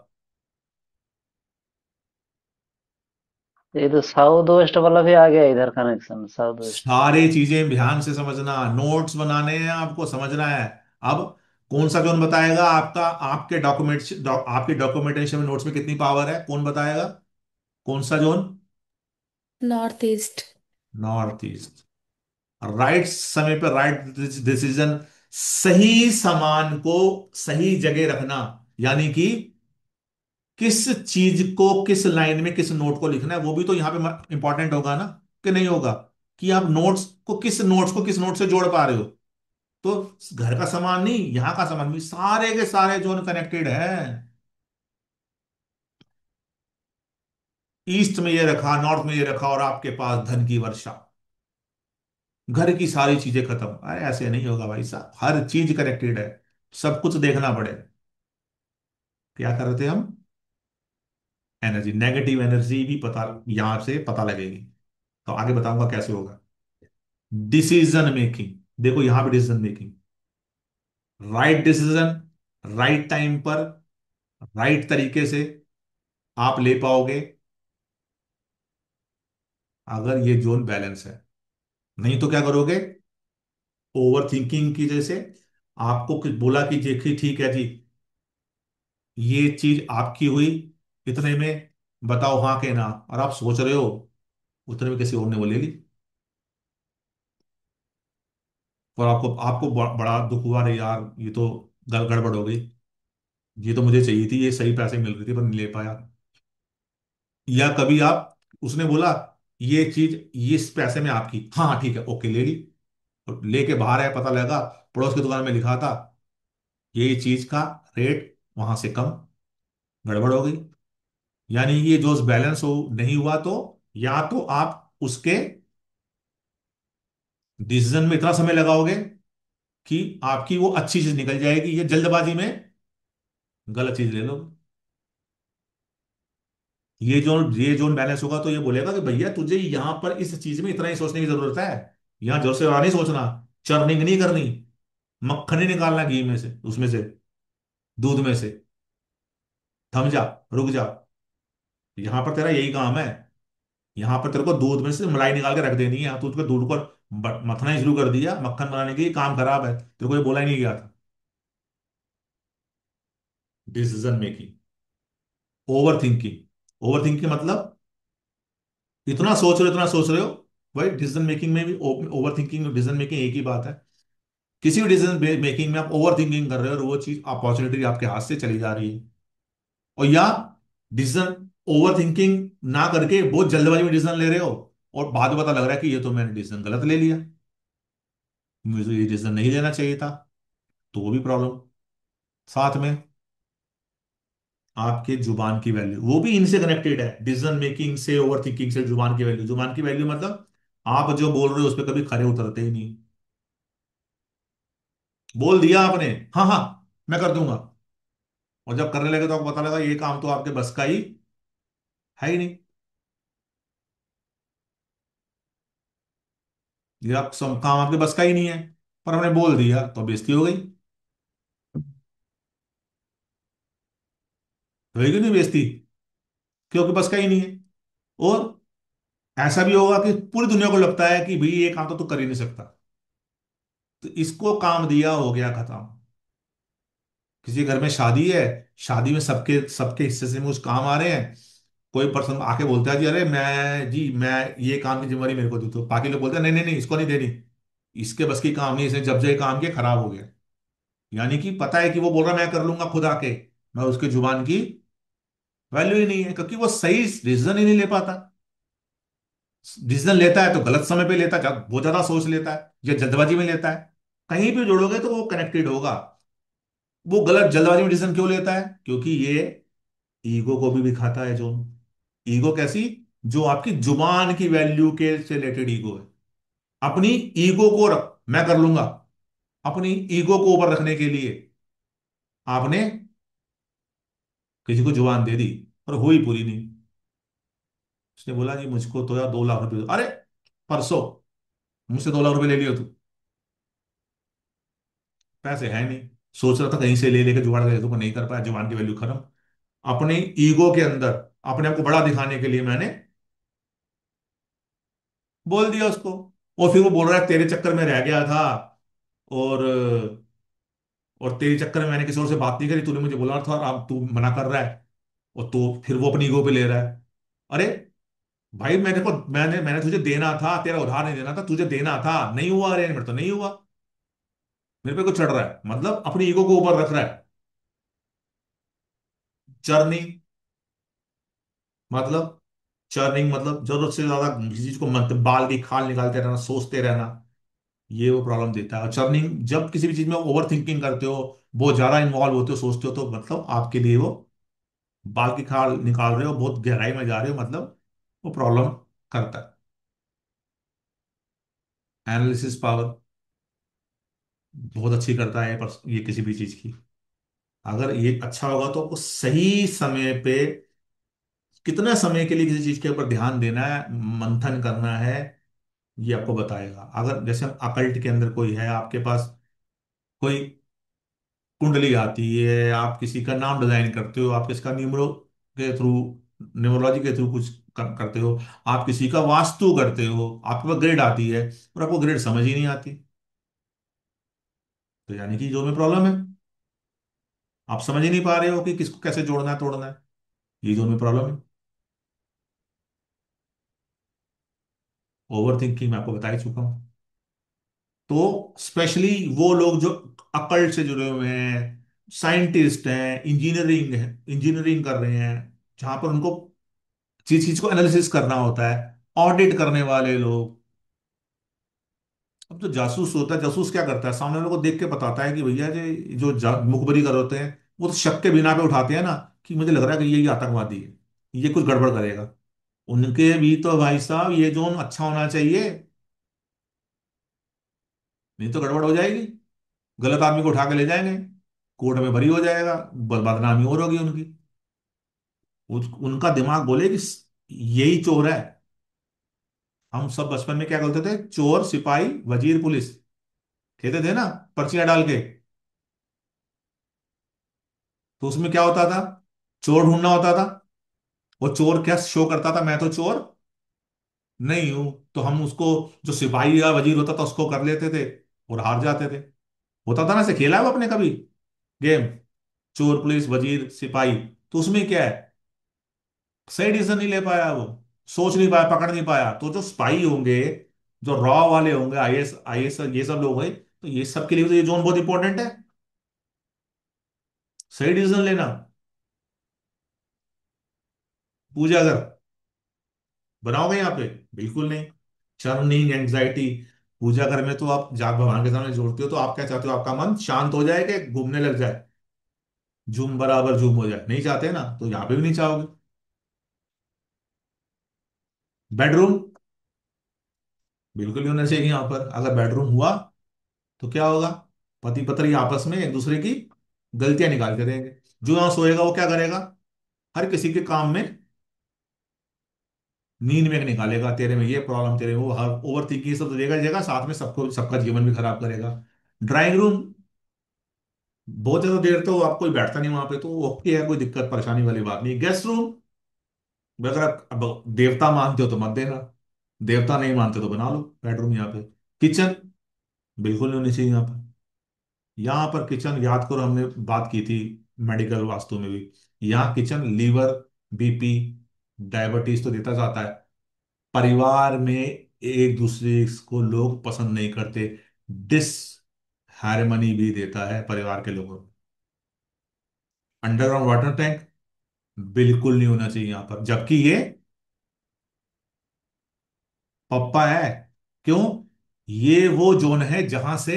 ये तो साउथ वेस्ट वाला भी आ गया इधर कनेक्शन, साउथ वेस्ट। सारे चीजें ध्यान से समझना, नोट्स बनाने हैं आपको, समझना है। अब कौन सा जोन बताएगा आपका, आपके डॉक्यूमेंट, आपकी डॉक्यूमेंटेशन में नोट्स में कितनी पावर है, कौन बताएगा, कौन सा zone, north east. North east. Right समय पर राइट डिसीजन, सही सामान को सही जगह रखना, यानी कि किस चीज को किस लाइन में किस नोट को लिखना है, वो भी तो यहां पे इंपॉर्टेंट होगा ना, कि नहीं होगा, कि आप नोट्स को किस नोट से जोड़ पा रहे हो। तो घर का सामान नहीं, यहां का सामान भी, सारे के सारे जोन कनेक्टेड है। ईस्ट में ये रखा, नॉर्थ में ये रखा, और आपके पास धन की वर्षा, घर की सारी चीजें खत्म। अरे ऐसे नहीं होगा भाई साहब, हर चीज कनेक्टेड है, सब कुछ देखना पड़ेगा। क्या कर रहे थे हम, एनर्जी, नेगेटिव एनर्जी भी पता, यहां से पता लगेगी। तो आगे बताऊंगा कैसे होगा। डिसीजन मेकिंग, देखो यहां पे decision making, right decision right time पर, राइट तरीके से आप ले पाओगे अगर ये जोन बैलेंस है। नहीं तो क्या करोगे, ओवर थिंकिंग की जैसे, आपको कुछ बोला कि देखिए ठीक है जी, ये चीज आपकी हुई इतने में, बताओ हाँ के ना, और आप सोच रहे हो उतने में किसी और ने वो ले ली, और आपको आपको बड़ा दुख हुआ, रे यार ये तो गड़बड़ हो गई, ये तो मुझे चाहिए थी, ये सही पैसे मिल रही थी पर नहीं ले पाया। या कभी आप, उसने बोला ये चीज ये इस पैसे में आपकी, हाँ हाँ ठीक है ओके ले ली, और लेके बाहर आया, पता लगा पड़ोस की दुकान में लिखा था ये चीज का रेट वहां से कम, गड़बड़ हो गई। यानी ये जो बैलेंस हो नहीं हुआ, तो या तो आप उसके डिसीजन में इतना समय लगाओगे कि आपकी वो अच्छी चीज निकल जाएगी, या जल्दबाजी में गलत चीज ले लो। ये जोन बैलेंस होगा तो ये बोलेगा कि भैया तुझे यहां पर इस चीज में इतना ही सोचने की जरूरत है, यहां जोर से और नहीं सोचना, चर्निंग नहीं करनी, मक्खन नहीं निकालना घी में से, उसमें से, दूध में से, थम जा, रुक जा, यहां पर तेरा यही काम है। यहां पर तेरे को दूध में से मलाई निकाल के रख देनी है, तू उसको दूध को मथना ही शुरू कर दिया मक्खन बनाने के लिए, काम खराब है, तेरे को ये बोला ही नहीं गया था। Decision making, over thinking, over thinking मतलब इतना सोच रहे हो। भाई डिसीजन मेकिंग में भी ओवर थिंकिंग और डिसीजन मेकिंग एक ही बात है। किसी भी डिसीजन मेकिंग में आप ओवर थिंकिंग कर रहे हो और वो चीज अपॉर्चुनिटी आपके हाथ से चली जा रही है। और या डिसीजन ओवर थिंकिंग ना करके बहुत जल्दबाजी में डिसीजन ले रहे हो, और बाद में पता लग रहा है कि ये तो मैंने डिसीजन गलत ले लिया, मुझे तो ये डिसीजन नहीं लेना चाहिए था, तो वो भी प्रॉब्लम। साथ में आपके जुबान की वैल्यू, वो भी इनसे कनेक्टेड है, डिसीजन मेकिंग से, ओवर थिंकिंग से। जुबान की वैल्यू, जुबान की वैल्यू मतलब आप जो बोल रहे हो उस पर कभी खरे उतरते ही नहीं। बोल दिया आपने, हाँ हाँ मैं कर दूंगा, और जब करने लगे तो आपको पता लगा ये काम तो आपके बस का ही है ही नहीं, ये काम आपके बस का ही नहीं है, पर हमने बोल दिया तो बेइज्जती हो गई। होगी नहीं बेइज्जती, क्योंकि बस का ही नहीं है। और ऐसा भी होगा कि पूरी दुनिया को लगता है कि भाई ये काम तो तू कर ही नहीं सकता, तो इसको काम दिया, हो गया खत्म। किसी घर में शादी है, शादी में सबके सबके हिस्से से कुछ काम आ रहे हैं, कोई पर्सन आके बोलता है जी अरे मैं ये काम की जिम्मेवारी मेरे को दी, तो बाकी लोग बोलते हैं नहीं नहीं नहीं इसको नहीं देनी, इसके बस की काम नहीं, इसने जब से ये काम किया खराब हो गया। यानी कि पता है कि वो बोल रहा मैं कर लूंगा खुद आके, मैं उसके जुबान की वैल्यू ही नहीं है, क्योंकि वो सही डिसीजन ही नहीं ले पाता। डिसीजन लेता है तो गलत समय पे लेता है, बहुत ज्यादा सोच लेता है या जल्दबाजी में लेता है। कहीं भी जोड़ोगे तो वो कनेक्टेड होगा। वो गलत जल्दबाजी में डिसीजन क्यों लेता है? क्योंकि ये ईगो को भी दिखाता है जोन। ईगो कैसी? जो आपकी जुबान की वैल्यू के से रिलेटेड ईगो है। अपनी ईगो को रख, मैं कर लूंगा, अपनी ईगो को ऊपर रखने के लिए आपने किसी को जुबान दे दी, और हुई पूरी नहीं। उसने बोला जी मुझको तो यार 2 लाख रुपए दो। अरे परसों मुझसे 2 लाख रुपए ले लियो तू, पैसे है नहीं, सोच रहा था कहीं से ले लेके जुगाड़ कर दूं, नहीं कर पाया, जुबान की वैल्यू खत्म। अपने ईगो के अंदर अपने आप को बड़ा दिखाने के लिए मैंने बोल दिया उसको, और फिर वो बोल रहा है तेरे चक्कर में रह गया था, और तेरे चक्कर में मैंने किसी और से बात नहीं करी, तूने मुझे बोला था और अब तू मना कर रहा है, और तो फिर वो अपनी ईगो पे ले रहा है। अरे भाई मैंने मैंने तुझे देना था, तेरा उधार नहीं देना था, तुझे देना था, नहीं हुआ अरेंजमेंट तो नहीं हुआ, मेरे पे कुछ चढ़ रहा है, मतलब अपनी ईगो को ऊपर रख रहा है। चर्निंग मतलब, चर्निंग मतलब जरूरत से ज्यादा किसी चीज को मत, बाल की खाल निकालते रहना, सोचते रहना, ये वो प्रॉब्लम देता है। और चर्निंग, जब किसी भी चीज में ओवर थिंकिंग करते हो, बहुत ज्यादा इन्वॉल्व होते हो, सोचते हो, तो मतलब आपके लिए वो बाल की खाल निकाल रहे हो, बहुत गहराई में जा रहे हो, मतलब वो प्रॉब्लम करता है। एनालिसिस पावर बहुत अच्छी करता है, पर ये किसी भी चीज की, अगर ये अच्छा होगा तो आपको सही समय पे, कितना समय के लिए किसी चीज के ऊपर ध्यान देना है, मंथन करना है, ये आपको बताएगा। अगर जैसे हम अकल्ट के अंदर कोई है आपके पास, कोई कुंडली आती है, आप किसी का नाम डिजाइन करते हो, आप किसका न्यूमरो के थ्रू, न्यूमरोलॉजी के थ्रू कुछ करते हो, आप किसी का वास्तु करते हो, आपके पास ग्रेड आती है, और आपको ग्रेड समझ ही नहीं आती, तो यानी कि जो में प्रॉब्लम है, आप समझ ही नहीं पा रहे हो कि किसको कैसे जोड़ना है तोड़ना है, ये जो में प्रॉब्लम है। ओवर थिंकिंग मैं आपको बता ही चुका हूं। तो स्पेशली वो लोग जो अकल्ट से जुड़े हुए हैं, साइंटिस्ट हैं, इंजीनियरिंग कर रहे हैं, जहां पर उनको चीज चीज को एनालिसिस करना होता है, ऑडिट करने वाले लोग। अब जो जासूस होता है, जासूस क्या करता है, सामने वाले को देख के बताता है कि भैया जी जो मुखबरी कर होते हैं, वो तो शक के बिना पे उठाते हैं ना, कि मुझे लग रहा है कि ये आतंकवादी है, ये कुछ गड़बड़ करेगा। उनके भी तो भाई साहब ये जोन अच्छा होना चाहिए, नहीं तो गड़बड़ हो जाएगी। गलत आदमी को उठा के ले जाएंगे, कोर्ट में भरी हो जाएगा, बदनामी और होगी उनकी। उनका दिमाग बोले कि यही चोर है। हम सब बचपन में क्या बोलते थे, चोर सिपाही वजीर पुलिस, कहते थे ना, पर्चियां डाल के। तो उसमें क्या होता था, चोर ढूंढना होता था। वो चोर क्या शो करता था, मैं तो चोर नहीं हूं। तो हम उसको, जो सिपाही या वजीर होता था, उसको कर लेते थे और हार जाते थे। होता था ना, से खेला है वो अपने कभी गेम, चोर पुलिस वजीर सिपाही। तो उसमें क्या है, सही डिसीजन नहीं ले पाया वो, सोच नहीं पाया, पकड़ नहीं पाया। तो जो स्पाई होंगे, जो रॉ वाले होंगे, आईएएस आईएएस ये सब लोग हैं, तो ये सब के लिए तो ये जोन बहुत इंपॉर्टेंट है, सही डिसीजन लेना। पूजा अगर बनाओगे यहाँ पे, बिल्कुल नहीं। चर्निंग एंग्जाइटी, पूजा घर में तो आप जाग भगवान के सामने जोड़ते हो, तो आप क्या चाहते हो, आपका मन शांत हो जाए कि घूमने लग जाए, झूम बराबर झूम हो जाए, नहीं चाहते ना, तो यहाँ पे भी नहीं चाहोगे। बेडरूम बिल्कुल नहीं होना चाहिए यहाँ पर। अगर बेडरूम हुआ तो क्या होगा, पति पत्नी आपस में एक दूसरे की गलतियां निकालते रहेंगे। जो यहां सोएगा वो क्या करेगा, हर किसी के काम में, नींद में निकालेगा, तेरे में ये प्रॉब्लम, तेरे में वो, हर ओवर थिंकिंग सब तो देगा ही देगा, साथ में सबको, सबका जीवन भी खराब करेगा। ड्राइंग रूम, बहुत ज्यादा देर तो आप कोई बैठता नहीं वहां पे, तो ओके है, कोई दिक्कत परेशानी वाली बात नहीं। गेस्ट रूम, अगर आप अब देवता मानते हो तो मत देना, देवता नहीं मानते तो बना लो बेडरूम यहाँ पे। किचन बिल्कुल नहीं होनी चाहिए यहाँ पर। यहाँ पर किचन, याद करो हमने बात की थी मेडिकल वास्तु में भी, यहाँ किचन लीवर, बीपी, डायबिटीज तो देता जाता है। परिवार में एक दूसरे को लोग पसंद नहीं करते, डिस हारमनी भी देता है परिवार के लोगों में। अंडरग्राउंड वाटर टैंक बिल्कुल नहीं होना चाहिए यहाँ पर, जबकि ये पप्पा है। क्यों, ये वो जोन है जहां से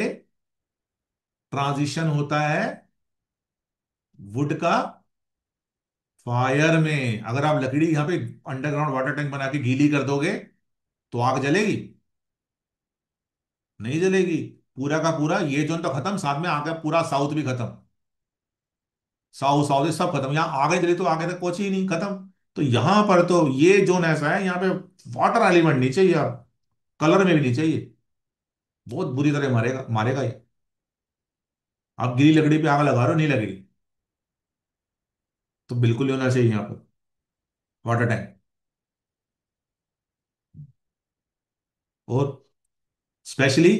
ट्रांजिशन होता है वुड का फायर में। अगर आप लकड़ी यहां पे अंडरग्राउंड वाटर टैंक बना के गीली कर दोगे, तो आग जलेगी, नहीं जलेगी। पूरा का पूरा ये जोन तो खत्म, साथ में आगे पूरा साउथ भी खत्म, साउथ साउथ सब खत्म। यहाँ आगे जले तो आगे तक पहुंची ही नहीं, खत्म। तो यहां पर तो ये जोन ऐसा है, यहाँ पे वाटर एलिमेंट नहीं चाहिए, आप कलर में भी नहीं चाहिए, बहुत बुरी तरह मारेगा मारेगा ये। आप गीली लकड़ी पे आग लगा रहे हो, नहीं लगेगी। तो बिल्कुल ही होना चाहिए यहाँ पर वाटर टैंक। और स्पेशली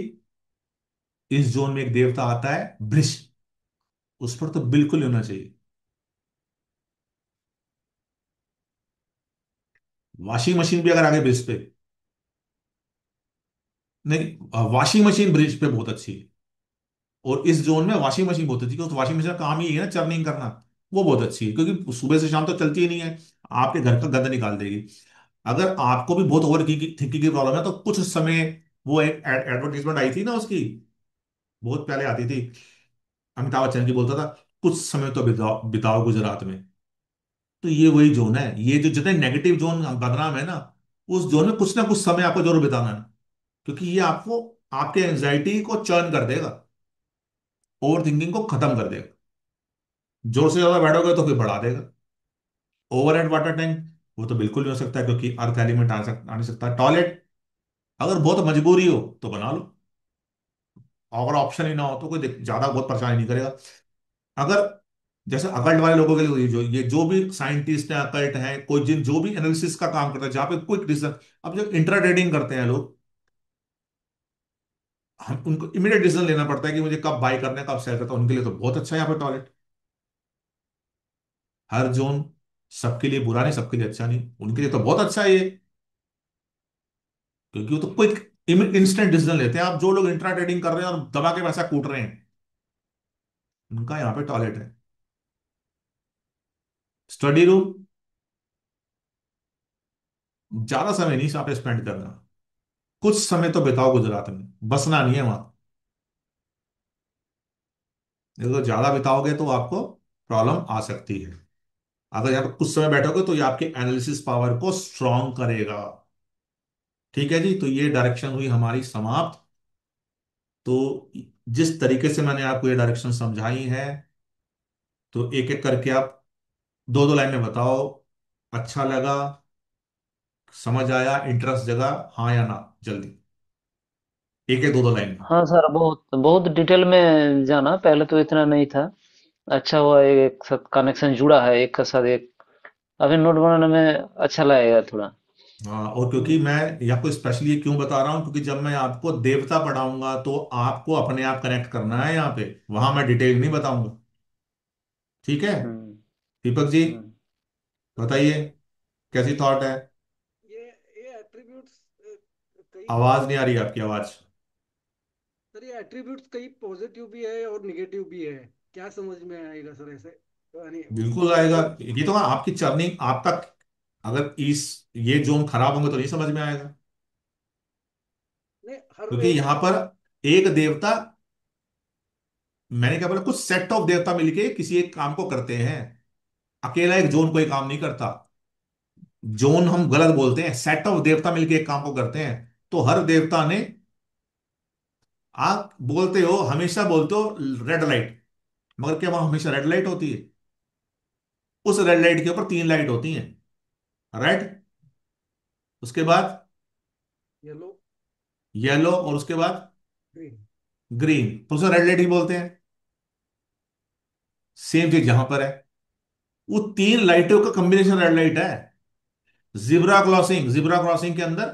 इस जोन में एक देवता आता है वृष, उस पर तो बिल्कुल ही होना चाहिए। वॉशिंग मशीन भी अगर आगे ब्रिज पे, नहीं, वॉशिंग मशीन ब्रिज पे बहुत अच्छी है। और इस जोन में वॉशिंग मशीन बहुत अच्छी है, क्योंकि वॉशिंग मशीन का काम ही है ना चर्निंग करना। वो बहुत अच्छी है, क्योंकि सुबह से शाम तो चलती ही नहीं है, आपके घर का गंद निकाल देगी। अगर आपको भी बहुत ओवर थिंकिंग की प्रॉब्लम है, तो कुछ समय, वो एक एडवर्टीजमेंट आई थी ना उसकी, बहुत पहले आती थी, अमिताभ बच्चन की, बोलता था कुछ समय तो बिताओ बिताओ गुजरात में। तो ये वही जोन है, ये जो जितने नेगेटिव जोन बदनाम है ना, उस जोन में कुछ ना कुछ समय आपको जरूर बिताना है, क्योंकि ये आपको, आपके एंजाइटी को चर्न कर देगा, ओवर थिंकिंग को खत्म कर देगा। जोर से ज्यादा बैठोगे तो फिर बढ़ा देगा। ओवर हेड वाटर टैंक, वो तो बिल्कुल नहीं हो सकता, क्योंकि अर्थ एलिमेंट आ नहीं सकता। टॉयलेट अगर बहुत मजबूरी हो तो बना लो, अगर ऑप्शन ही ना हो तो कोई ज्यादा बहुत परेशानी नहीं करेगा। अगर जैसे अकल्ट वाले लोगों के लिए, ये जो भी साइंटिस्ट हैं, अकल्ट हैं, कोई जिन जो भी एनालिसिस का काम करता है, जहां पे क्विक डिसीजन, अब जो इंट्रा ट्रेडिंग करते हैं लोग, हम उनको इमीडिएट डिसीजन लेना पड़ता है कि मुझे कब बाई करना है, कब सेल करना है, उनके लिए तो बहुत अच्छा है यहाँ पे टॉयलेट। हर जोन सबके लिए बुरा नहीं, सबके लिए अच्छा नहीं, उनके लिए तो बहुत अच्छा है ये, क्योंकि वो तो क्विक इंस्टेंट डिसीजन लेते हैं। आप जो लोग इंट्रा ट्रेडिंग कर रहे हैं और दबा के पैसा कूट रहे हैं, उनका यहाँ पे टॉयलेट है। स्टडी रूम, ज्यादा समय नहीं यहाँ पे स्पेंड करना, कुछ समय तो बिताओ गुजरात में, बसना नहीं है वहां। नहीं तो ज्यादा बिताओगे तो आपको प्रॉब्लम आ सकती है। अगर यहाँ पे कुछ समय बैठोगे तो ये आपके एनालिसिस पावर को स्ट्रांग करेगा। ठीक है जी, तो ये डायरेक्शन हुई हमारी समाप्त। तो जिस तरीके से मैंने आपको ये डायरेक्शन समझाई है, तो एक एक करके आप दो दो लाइन में बताओ, अच्छा लगा, समझ आया, इंटरेस्ट जगा, हाँ या ना, जल्दी एक एक दो दो लाइन में। हाँ सर, बहुत बहुत डिटेल में जाना, पहले तो इतना नहीं था। अच्छा हुआ एक साथ कनेक्शन जुड़ा है, एक के साथ एक। अभी नोट बनाने में अच्छा लगेगा थोड़ा। हाँ, और क्योंकि मैं ये आपको स्पेशली ये क्यों बता रहा हूँ, क्योंकि जब मैं आपको देवता पढ़ाऊंगा तो आपको अपने आप कनेक्ट करना है यहाँ पे, वहां मैं डिटेल नहीं बताऊंगा। ठीक है। हम्म। दीपक जी हम्म। बताइए, कैसी थॉट है? ये ये एट्रीब्यूट्स कई आवाज नहीं आ रही है पॉजिटिव, आपकी आवाज। सर ये एट्रीब्यूट्स कई पॉजिटिव भी है और निगेटिव भी है। क्या समझ में आएगा सर ऐसे, यानी बिल्कुल आएगा। वो ये तो आपकी चर्निंग आप तक, अगर इस ये जोन खराब होंगे तो नहीं समझ में आएगा। नहीं, हर क्योंकि एक यहां पर एक देवता, मैंने क्या बोला, कुछ सेट ऑफ देवता मिलके किसी एक काम को करते हैं। अकेला एक जोन कोई काम नहीं करता। जोन हम गलत बोलते हैं, सेट ऑफ देवता मिलके एक काम को करते हैं। तो हर देवता ने, आप बोलते हो, हमेशा बोलते हो रेड लाइट, मगर क्या वहां हमेशा रेड लाइट होती है? उस रेड लाइट के ऊपर तीन लाइट होती हैं। रेड, उसके बाद येलो, येलो, और उसके बाद ग्रीन। ग्रीन, तो उसे रेड लाइट ही बोलते हैं। सेम चीज यहां पर है, वो तीन लाइटों का कॉम्बिनेशन रेड लाइट है। जिब्रा क्रॉसिंग, जिब्रा क्रॉसिंग के अंदर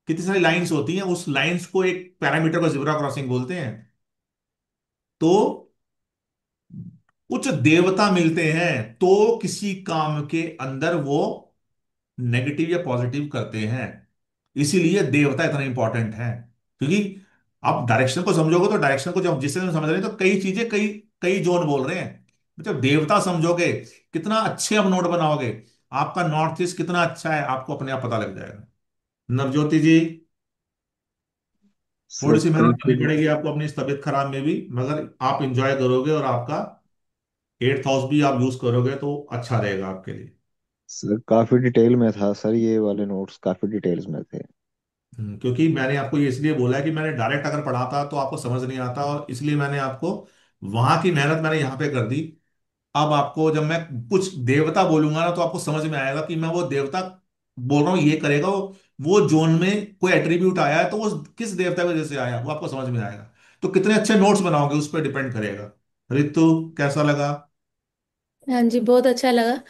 कितनी सारी लाइंस होती हैं, उस लाइंस को एक पैरामीटर को जिब्रा क्रॉसिंग बोलते हैं। तो कुछ देवता मिलते हैं तो किसी काम के अंदर वो नेगेटिव या पॉजिटिव करते हैं। इसीलिए देवता इतना इंपॉर्टेंट है। क्योंकि आप डायरेक्शन को समझोगे तो डायरेक्शन को जब जिससे हम समझ रहे हैं तो कई चीजें, कई कई जोन बोल रहे हैं। जब देवता समझोगे, कितना अच्छे आप नोट बनाओगे, आपका नॉर्थ ईस्ट कितना अच्छा है आपको अपने आप पता लग जाएगा। नवज्योति जी, सर थोड़ी सी मेहनत काफी करनी पड़ेगी आपको अपनी इस तबीयत खराब में भी, मगर आप इंजॉय करोगे और आपका 8th हाउस भी आप यूज करोगे तो अच्छा रहेगा आपके लिए। सर काफी डिटेल में था सर, ये वाले नोट्स काफी डिटेल्स में थे। क्योंकि मैंने आपको ये इसलिए बोला है कि मैंने डायरेक्ट अगर पढ़ाता तो आपको समझ नहीं आता, और इसलिए मैंने आपको वहां की मेहनत मैंने यहाँ पे कर दी। अब आपको जब मैं कुछ देवता बोलूंगा ना तो आपको समझ में आएगा कि मैं वो देवता बोल रहा हूँ, ये करेगा वो जोन में कोई एट्रीब्यूट आया है तो वो किस देवता की वजह से आया, वो आपको समझ में आएगा। तो कितने अच्छे नोट्स बनाओगे उस पर डिपेंड करेगा। रितु, कैसा लगा? हाँ जी, बहुत अच्छा लगा।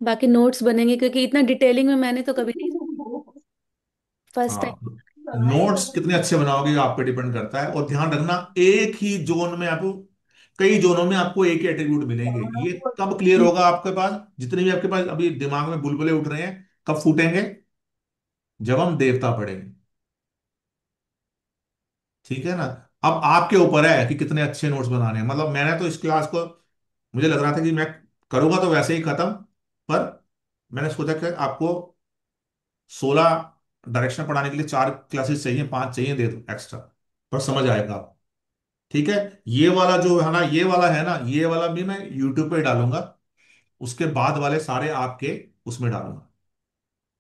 बाकी नोट्स बनेंगे क्योंकि इतना डिटेलिंग में मैंने तो कभी नहीं, फर्स्ट हाँ, टाइम। नोट्स कितने अच्छे बनाओगे ये आप पे डिपेंड करता है। और ध्यान रखना, एक ही जोन में आपको, कई जोनों में आपको एक ही एट्रीब्यूट मिलेंगे। ये कब क्लियर होगा आपके पास, जितने भी आपके पास अभी दिमाग में बुलबुले उठ रहे हैं, कब फूटेंगे? जब हम देवता पढ़ेंगे। ठीक है ना? अब आपके ऊपर है कि कितने अच्छे नोट्स बनाने हैं। मतलब मैंने तो इस क्लास को, मुझे लग रहा था कि मैं करूंगा तो वैसे ही खत्म, पर मैंने सोचा कि आपको 16 डायरेक्शन पढ़ाने के लिए 4 क्लासेस चाहिए, 5 चाहिए, दे दो एक्स्ट्रा, पर समझ आएगा आप। ठीक है। ये वाला जो है ना, ये वाला है ना, ये वाला भी मैं यूट्यूब पे डालूंगा, उसके बाद वाले सारे आपके उसमें डालूंगा।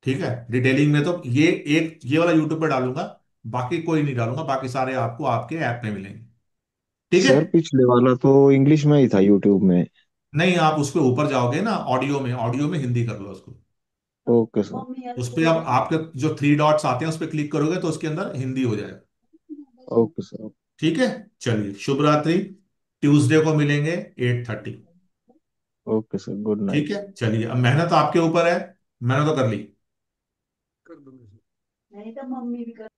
ठीक है, डिटेलिंग में तो ये एक ये वाला यूट्यूब पे डालूंगा, बाकी कोई नहीं डालूंगा, बाकी सारे आपको आपके ऐप में मिलेंगे। ठीक है। सर पिछले वाला तो इंग्लिश में ही था यूट्यूब में। नहीं, आप उस पर ऊपर जाओगे ना, ऑडियो में, ऑडियो में हिंदी कर लो उसको। Okay sir. उस पर आप आपके जो 3 डॉट्स आते हैं उस पर क्लिक करोगे तो उसके अंदर हिंदी हो जाएगा। Okay sir. ठीक है। चलिए, शुभ रात्रि। ट्यूसडे को मिलेंगे 8:30। ओके सर, गुड ठीक नाइट। है, चलिए, अब मेहनत आपके ऊपर है, मैंने तो कर ली। कर दूंगा सर।